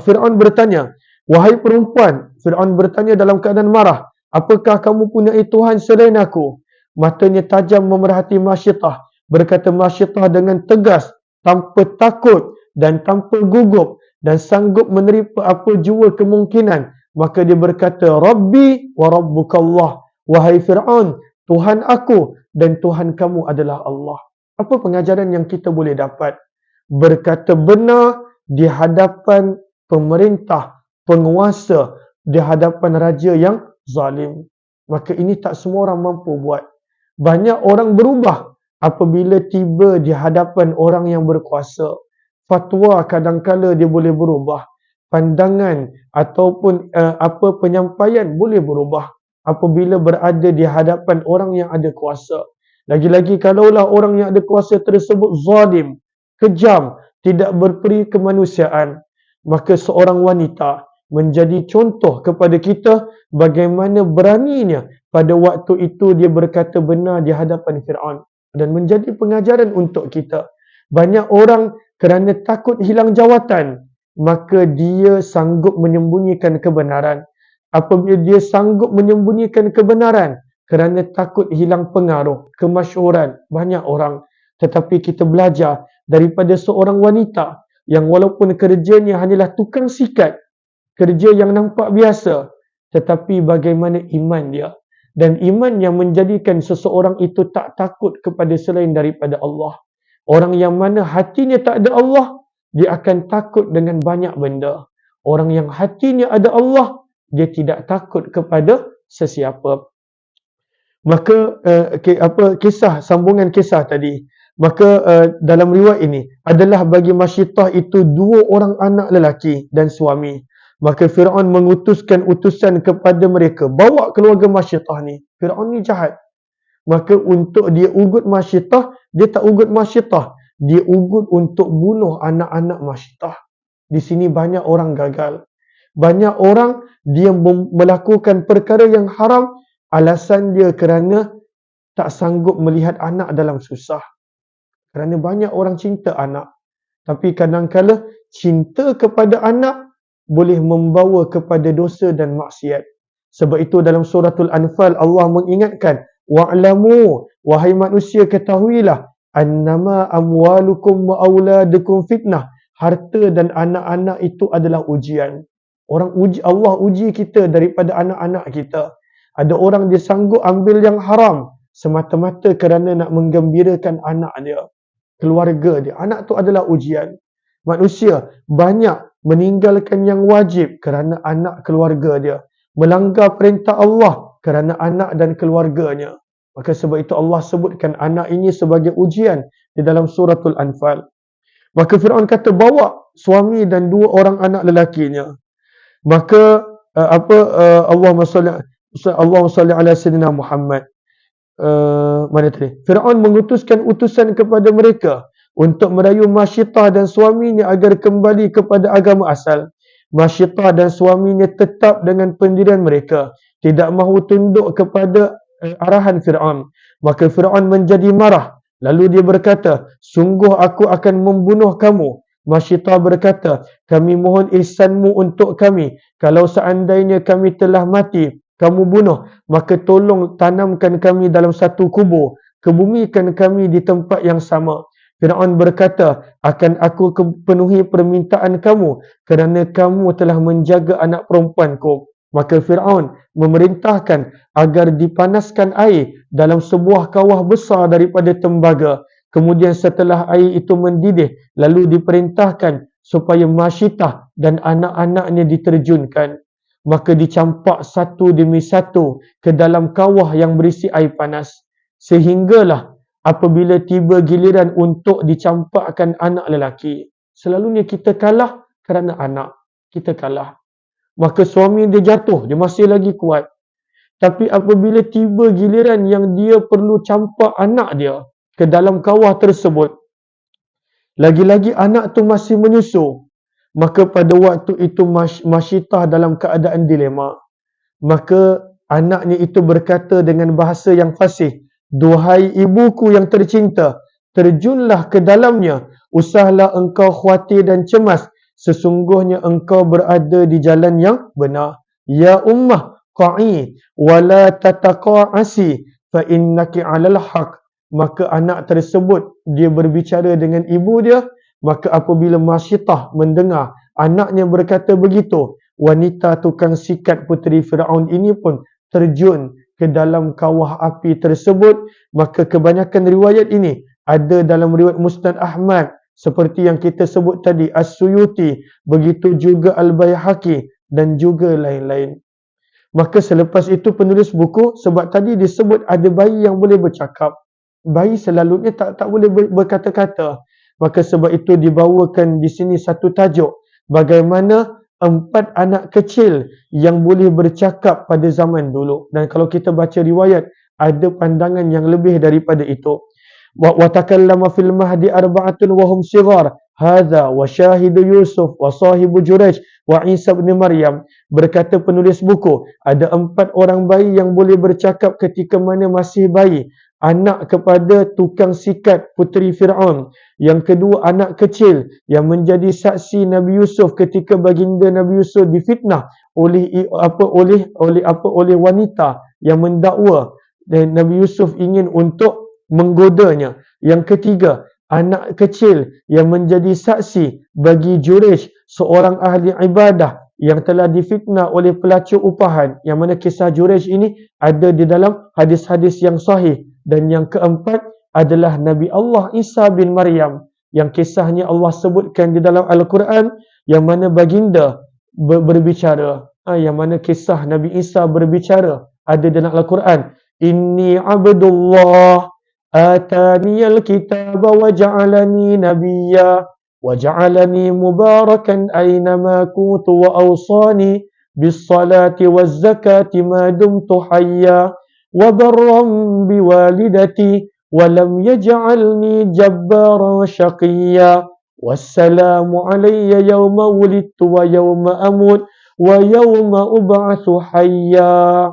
Fir'aun bertanya, wahai perempuan, Fir'aun bertanya dalam keadaan marah, apakah kamu punya Tuhan selain aku? Matanya tajam memerhati Masyittah. Berkata Masyittah dengan tegas, tanpa takut dan tanpa gugup dan sanggup menerima apa jua kemungkinan. Maka dia berkata, Rabbi wa Rabbukallah. Wahai Fir'aun, Tuhan aku dan Tuhan kamu adalah Allah. Apa pengajaran yang kita boleh dapat? Berkata benar di hadapan pemerintah, penguasa, di hadapan raja yang zalim. Maka ini tak semua orang mampu buat. Banyak orang berubah apabila tiba di hadapan orang yang berkuasa. Fatwa kadang-kala dia boleh berubah. Pandangan ataupun penyampaian boleh berubah apabila berada di hadapan orang yang ada kuasa. Lagi-lagi kalaulah orang yang ada kuasa tersebut zalim, kejam, tidak berperi kemanusiaan, maka seorang wanita menjadi contoh kepada kita bagaimana beraninya pada waktu itu dia berkata benar di hadapan Fir'aun. Dan menjadi pengajaran untuk kita. Banyak orang kerana takut hilang jawatan, maka dia sanggup menyembunyikan kebenaran. Apabila dia sanggup menyembunyikan kebenaran kerana takut hilang pengaruh, kemasyhuran, banyak orang. Tetapi kita belajar daripada seorang wanita yang walaupun kerjanya hanyalah tukang sikat, kerja yang nampak biasa, tetapi bagaimana iman dia. Dan iman yang menjadikan seseorang itu tak takut kepada selain daripada Allah. Orang yang mana hatinya tak ada Allah, dia akan takut dengan banyak benda. Orang yang hatinya ada Allah, dia tidak takut kepada sesiapa. Maka sambungan kisah tadi. Maka dalam riwayat ini adalah bagi Masyittah itu 2 orang anak lelaki dan suami. Maka Fir'aun mengutuskan utusan kepada mereka, bawa keluarga Masyittah ni. Fir'aun ni jahat. Maka untuk dia ugut Masyittah, dia tak ugut Masyittah. Dia ugut untuk bunuh anak-anak Masyittah. Di sini banyak orang gagal. Banyak orang dia melakukan perkara yang haram, alasan dia kerana tak sanggup melihat anak dalam susah. Kerana banyak orang cinta anak. Tapi kadang-kala cinta kepada anak boleh membawa kepada dosa dan maksiat. Sebab itu dalam suratul Anfal Allah mengingatkan, wa'lamu, wahai manusia ketahuilah, annama amwalukum wa auladukum fitnah. Harta dan anak-anak itu adalah ujian. Allah uji kita daripada anak-anak kita. Ada orang dia sanggup ambil yang haram semata-mata kerana nak menggembirakan anak dia, keluarga dia. Anak tu adalah ujian. Manusia banyak meninggalkan yang wajib kerana anak keluarga dia. Melanggar perintah Allah kerana anak dan keluarganya. Maka sebab itu Allah sebutkan anak ini sebagai ujian di dalam suratul Anfal. Maka Firaun kata, bawa suami dan 2 orang anak lelakinya. Maka Allahumma salli ala sayyidina Muhammad. Mana tadi? Firaun mengutuskan utusan kepada mereka untuk merayu Masyittah dan suaminya agar kembali kepada agama asal. Masyittah dan suaminya tetap dengan pendirian mereka, tidak mahu tunduk kepada arahan Firaun. Maka Firaun menjadi marah. Lalu dia berkata, sungguh aku akan membunuh kamu. Masyittah berkata, kami mohon ihsanmu untuk kami. Kalau seandainya kami telah mati, kamu bunuh, maka tolong tanamkan kami dalam satu kubur. Kebumikan kami di tempat yang sama. Firaun berkata, akan aku penuhi permintaan kamu kerana kamu telah menjaga anak perempuanku. Maka Firaun memerintahkan agar dipanaskan air dalam sebuah kawah besar daripada tembaga. Kemudian setelah air itu mendidih, lalu diperintahkan supaya Masyittah dan anak-anaknya diterjunkan. Maka dicampak satu demi satu ke dalam kawah yang berisi air panas. Sehinggalah apabila tiba giliran untuk dicampakkan anak lelaki. Selalunya kita kalah kerana anak. Kita kalah. Maka suami dia jatuh, dia masih lagi kuat. Tapi apabila tiba giliran yang dia perlu campak anak dia ke dalam kawah tersebut, lagi-lagi anak tu masih menyusu. Maka pada waktu itu Masyittah dalam keadaan dilema. Maka anaknya itu berkata dengan bahasa yang fasih, duhai ibuku yang tercinta, terjunlah ke dalamnya, usahlah engkau khawatir dan cemas, sesungguhnya engkau berada di jalan yang benar. Ya ummah qa'i wala tataqa'asi fa innaki 'alal haq. Maka anak tersebut dia berbicara dengan ibu dia. Maka apabila Masyittah mendengar anaknya berkata begitu, wanita tukang sikat puteri Firaun ini pun terjun ke dalam kawah api tersebut. Maka kebanyakan riwayat ini ada dalam riwayat Musnad Ahmad, seperti yang kita sebut tadi, As-Suyuti, begitu juga Al-Baihaqi dan juga lain-lain. Maka selepas itu penulis buku, sebab tadi disebut ada bayi yang boleh bercakap. Bayi selalunya tak boleh berkata-kata. Maka sebab itu dibawakan di sini satu tajuk, bagaimana 4 anak kecil yang boleh bercakap pada zaman dulu. Dan kalau kita baca riwayat, ada pandangan yang lebih daripada itu. Wa takallama fil mahdi arba'atun wa hum sighar, hadza wa syahidu Yusuf wa sahibu Jurayj wa Isa bin Maryam. Berkata penulis buku, ada 4 orang bayi yang boleh bercakap ketika mana masih bayi. Anak kepada tukang sikat puteri Firaun. Yang kedua, anak kecil yang menjadi saksi Nabi Yusuf ketika baginda Nabi Yusuf difitnah oleh wanita yang mendakwa dan Nabi Yusuf ingin untuk menggodanya. Yang ketiga, anak kecil yang menjadi saksi bagi Jurayj, seorang ahli ibadah yang telah difitnah oleh pelacur upahan. Yang mana kisah Jurayj ini ada di dalam hadis-hadis yang sahih. Dan yang keempat adalah Nabi Allah Isa bin Maryam, yang kisahnya Allah sebutkan di dalam Al-Quran, yang mana baginda berbicara. Yang mana kisah Nabi Isa berbicara ada dalam Al-Quran. Inni abdullah ataniyal kitaba wa ja'alani nabiyya wa ja'alani mubarakan aynama kuntu wa awsani bis salati waz zakati ma dumtu hayya wa barran biwalidati wa lam yaj'alni jabbaran syaqiyya wassalamu alayya yawma wulidtu wa yawma amut wa yawma ub'atsu hayya.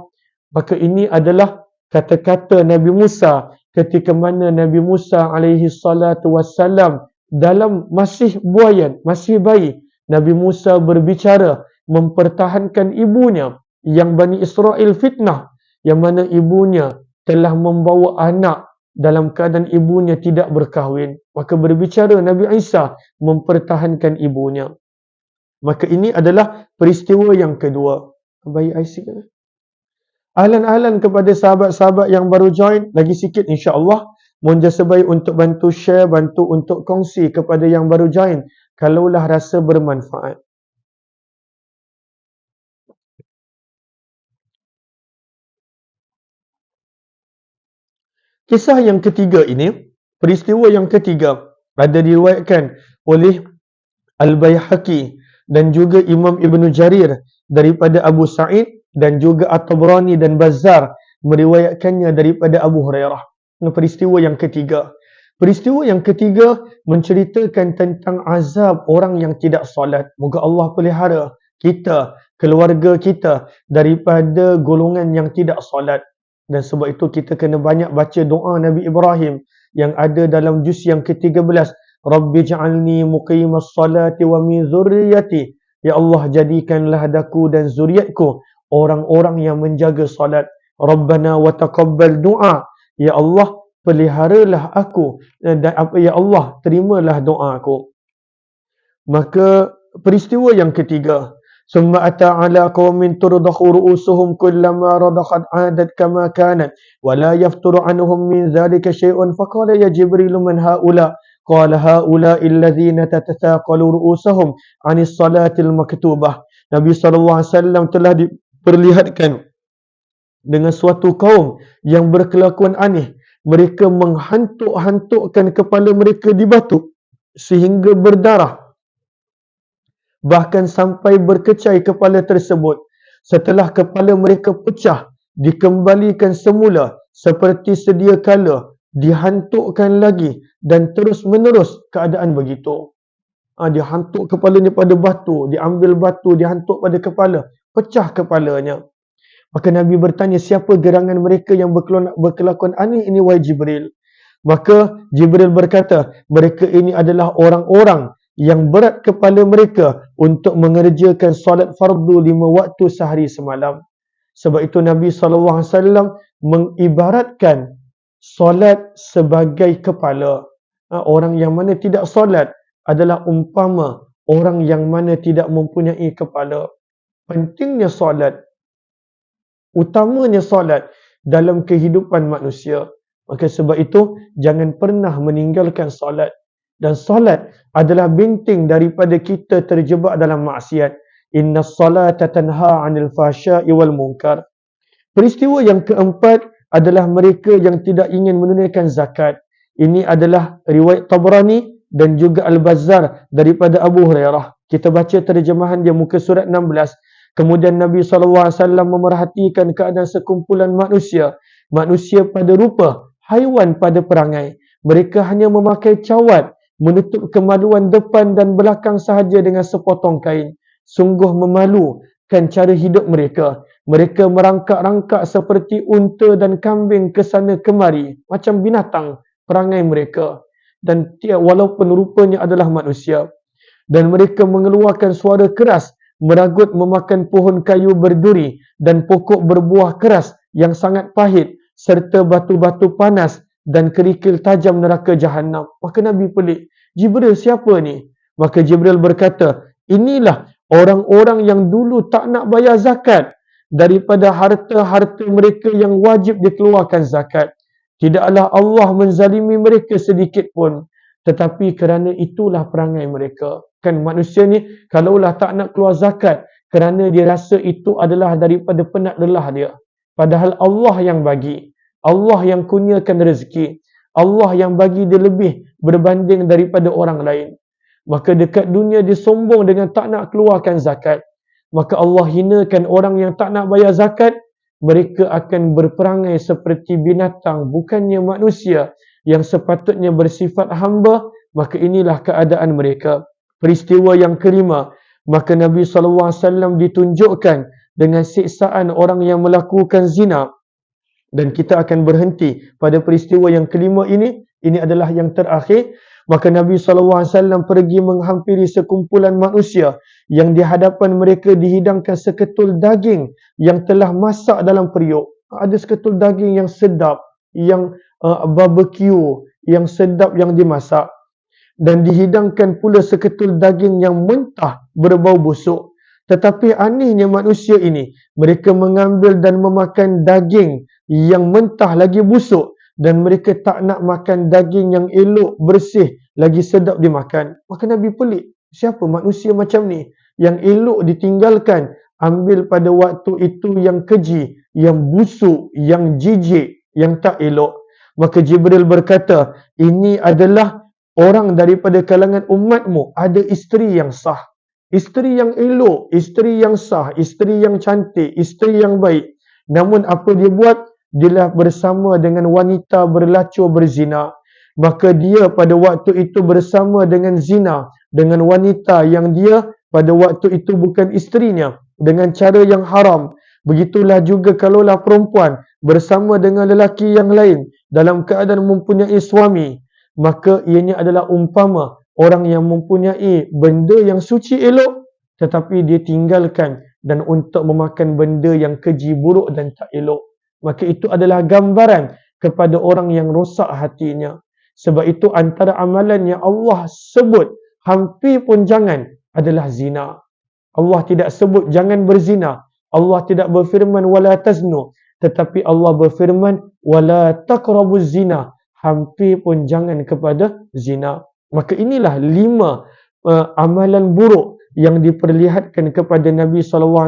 Maka ini adalah kata-kata Nabi Musa ketika mana Nabi Musa alaihi salatu wassalam dalam masih buayan, masih bayi. Nabi Musa berbicara mempertahankan ibunya yang Bani Israel fitnah, yang mana ibunya telah membawa anak dalam keadaan ibunya tidak berkahwin. Maka berbicara Nabi Isa mempertahankan ibunya. Maka ini adalah peristiwa yang kedua. Bayi IC kan? Ahlan-ahlan kepada sahabat-sahabat yang baru join, lagi sikit insya-Allah. Mohon jasa baik untuk bantu share, bantu untuk kongsi kepada yang baru join. kalaulah rasa bermanfaat. Kisah yang ketiga ini, peristiwa yang ketiga, ada diriwayatkan oleh Al-Baihaqi dan juga Imam Ibn Jarir daripada Abu Sa'id dan juga At-Tabrani dan Bazzar meriwayatkannya daripada Abu Hurairah. Ini peristiwa yang ketiga. Peristiwa yang ketiga menceritakan tentang azab orang yang tidak solat. Moga Allah pelihara kita, keluarga kita daripada golongan yang tidak solat. Dan sebab itu kita kena banyak baca doa Nabi Ibrahim yang ada dalam juz yang ke-13. Rabbi ja'alni muqimas salati wa min zurriyati. Ya Allah, jadikanlah daku dan zuriatku orang-orang yang menjaga salat. Rabbana wa taqabbal du'a. Ya Allah, peliharalah aku dan ya Allah, terimalah doaku. Maka peristiwa yang ketiga, ثم أتى على قوم ترضخ رؤوسهم كلما رضخت عادت كما كانت ولا يفتر عنهم من ذلك شيء فقال يا جبريل من هؤلاء قال هؤلاء الذين تتثاقل رؤوسهم عن الصلاة المكتوبة. Nabi SAW telah diperlihatkan dengan suatu kaum yang berkelakuan aneh. Mereka menghantuk-hantukkan kepala mereka di batu sehingga berdarah, bahkan sampai berkecai kepala tersebut. Setelah kepala mereka pecah, dikembalikan semula seperti sedia kala, dihantukkan lagi dan terus menerus keadaan begitu. Dihantuk kepalanya pada batu, diambil batu, dihantuk pada kepala, pecah kepalanya. Maka Nabi bertanya, siapa gerangan mereka yang berkelakuan aneh ini, wahai Jibril? Maka Jibril berkata, mereka ini adalah orang-orang yang berat kepala mereka untuk mengerjakan solat fardu 5 waktu sehari semalam. Sebab itu Nabi SAW mengibaratkan solat sebagai kepala. Orang yang mana tidak solat adalah umpama orang yang mana tidak mempunyai kepala. Pentingnya solat, utamanya solat dalam kehidupan manusia. Maka sebab itu jangan pernah meninggalkan solat. Dan solat adalah binting daripada kita terjebak dalam maksiat. Inna salata tanha 'anil fahsya'i wal munkar. Peristiwa yang keempat adalah mereka yang tidak ingin menunaikan zakat. Ini adalah riwayat Tabrani dan juga Al-Bazzar daripada Abu Hurairah. Kita baca terjemahan dia muka surat 16. Kemudian Nabi SAW memerhatikan keadaan sekumpulan manusia. Manusia pada rupa, haiwan pada perangai. Mereka hanya memakai cawat, menutup kemaluan depan dan belakang sahaja dengan sepotong kain. Sungguh memalukan cara hidup mereka. Mereka merangkak-rangkak seperti unta dan kambing ke sana kemari. Macam binatang perangai mereka. Dan walaupun rupanya adalah manusia. Dan mereka mengeluarkan suara keras, meragut memakan pohon kayu berduri dan pokok berbuah keras yang sangat pahit, serta batu-batu panas dan kerikil tajam neraka Jahannam. Maka Nabi pelik, Jibril siapa ni? Maka Jibril berkata, inilah orang-orang yang dulu tak nak bayar zakat daripada harta-harta mereka yang wajib dikeluarkan zakat. Tidaklah Allah menzalimi mereka sedikit pun, tetapi kerana itulah perangai mereka. Kan manusia ni kalaulah tak nak keluar zakat kerana dia rasa itu adalah daripada penat lelah dia. Padahal Allah yang bagi. Allah yang kurniakan rezeki. Allah yang bagi dia lebih berbanding daripada orang lain. Maka dekat dunia dia sombong dengan tak nak keluarkan zakat. Maka Allah hinakan orang yang tak nak bayar zakat. Mereka akan berperangai seperti binatang, bukannya manusia yang sepatutnya bersifat hamba. Maka inilah keadaan mereka. Peristiwa yang kelima, maka Nabi SAW ditunjukkan dengan siksaan orang yang melakukan zina. Dan kita akan berhenti pada peristiwa yang kelima ini. Ini adalah yang terakhir. Maka Nabi SAW pergi menghampiri sekumpulan manusia yang di hadapan mereka dihidangkan seketul daging yang telah masak dalam periuk. Ada seketul daging yang sedap, yang barbecue, yang sedap yang dimasak. Dan dihidangkan pula seketul daging yang mentah berbau busuk. Tetapi anehnya manusia ini, mereka mengambil dan memakan daging yang mentah lagi busuk, dan mereka tak nak makan daging yang elok, bersih, lagi sedap dimakan. Maka Nabi pelik. Siapa manusia macam ni? Yang elok ditinggalkan, ambil pada waktu itu yang keji, yang busuk, yang jijik, yang tak elok. Maka Jibril berkata, ini adalah orang daripada kalangan umatmu, ada isteri yang sah, isteri yang elok, isteri yang sah, isteri yang cantik, isteri yang baik. Namun apa dia buat? Dia bersama dengan wanita berlacur berzina. Maka dia pada waktu itu bersama dengan zina, dengan wanita yang dia pada waktu itu bukan isterinya, dengan cara yang haram. Begitulah juga kalaulah perempuan bersama dengan lelaki yang lain dalam keadaan mempunyai suami, maka ianya adalah umpama orang yang mempunyai benda yang suci elok, tetapi dia tinggalkan dan untuk memakan benda yang keji, buruk dan tak elok. Maka itu adalah gambaran kepada orang yang rosak hatinya. Sebab itu antara amalan yang Allah sebut hampir pun jangan adalah zina. Allah tidak sebut jangan berzina. Allah tidak berfirman wala taznu, tetapi Allah berfirman wala taqrabuz zina. Hampir pun jangan kepada zina. Maka inilah 5 amalan buruk yang diperlihatkan kepada Nabi SAW.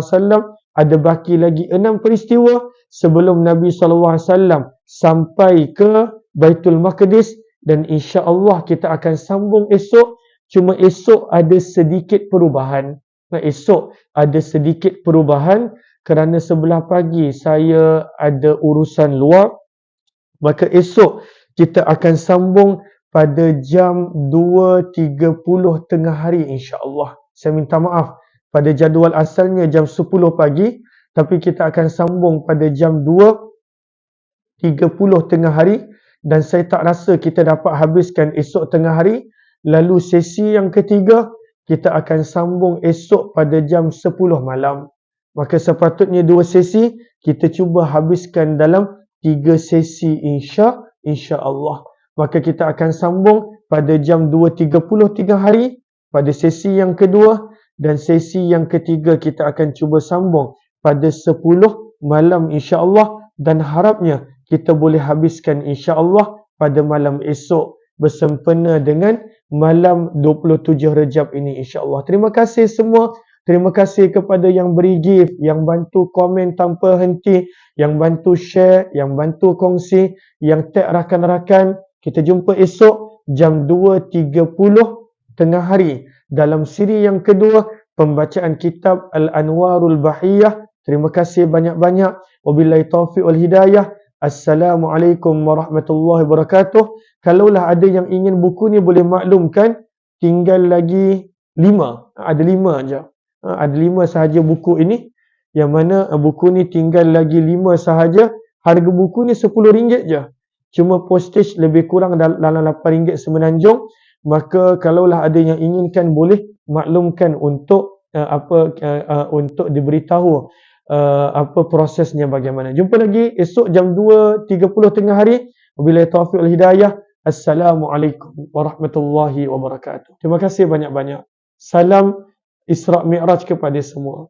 Ada baki lagi 6 peristiwa sebelum Nabi SAW sampai ke Baitul Maqdis, dan insya-Allah kita akan sambung esok. Cuma esok ada sedikit perubahan. Esok ada sedikit perubahan kerana sebelah pagi saya ada urusan luar. Maka esok kita akan sambung pada jam 2.30 tengah hari insya-Allah. Saya minta maaf, pada jadual asalnya jam 10 pagi, tapi kita akan sambung pada jam 2.30 tengah hari, dan saya tak rasa kita dapat habiskan esok tengah hari. Lalu sesi yang ketiga kita akan sambung esok pada jam 10 malam. Maka sepatutnya 2 sesi kita cuba habiskan dalam 3 sesi insya-Allah. Maka kita akan sambung pada jam 2.30 tengah hari pada sesi yang kedua, dan sesi yang ketiga kita akan cuba sambung pada 10 malam insya-Allah, dan harapnya kita boleh habiskan insya-Allah pada malam esok bersempena dengan malam 27 Rejab ini insya-Allah. Terima kasih semua. Terima kasih kepada yang beri gift, yang bantu komen tanpa henti, yang bantu share, yang bantu kongsi, yang tag rakan-rakan. Kita jumpa esok jam 2.30 tengah hari dalam siri yang kedua, pembacaan kitab Al-Anwarul Bahiyah. Terima kasih banyak-banyak. Wabillahi taufiq wal hidayah. Assalamualaikum warahmatullahi wabarakatuh. Kalaulah ada yang ingin buku ni boleh maklumkan, tinggal lagi 5. Ada 5 aja. Ada 5 sahaja buku ini. Yang mana buku ni tinggal lagi 5 sahaja. Harga buku ni RM10 je. Cuma postage lebih kurang dalam RM8 semenanjung. Maka kalaulah ada yang inginkan boleh maklumkan untuk untuk diberitahu apa prosesnya bagaimana. Jumpa lagi esok jam 2.30 tengah hari. Wabillahi taufiq wal hidayah. Assalamualaikum warahmatullahi wabarakatuh. Terima kasih banyak-banyak. Salam Isra' Mi'raj kepada semua.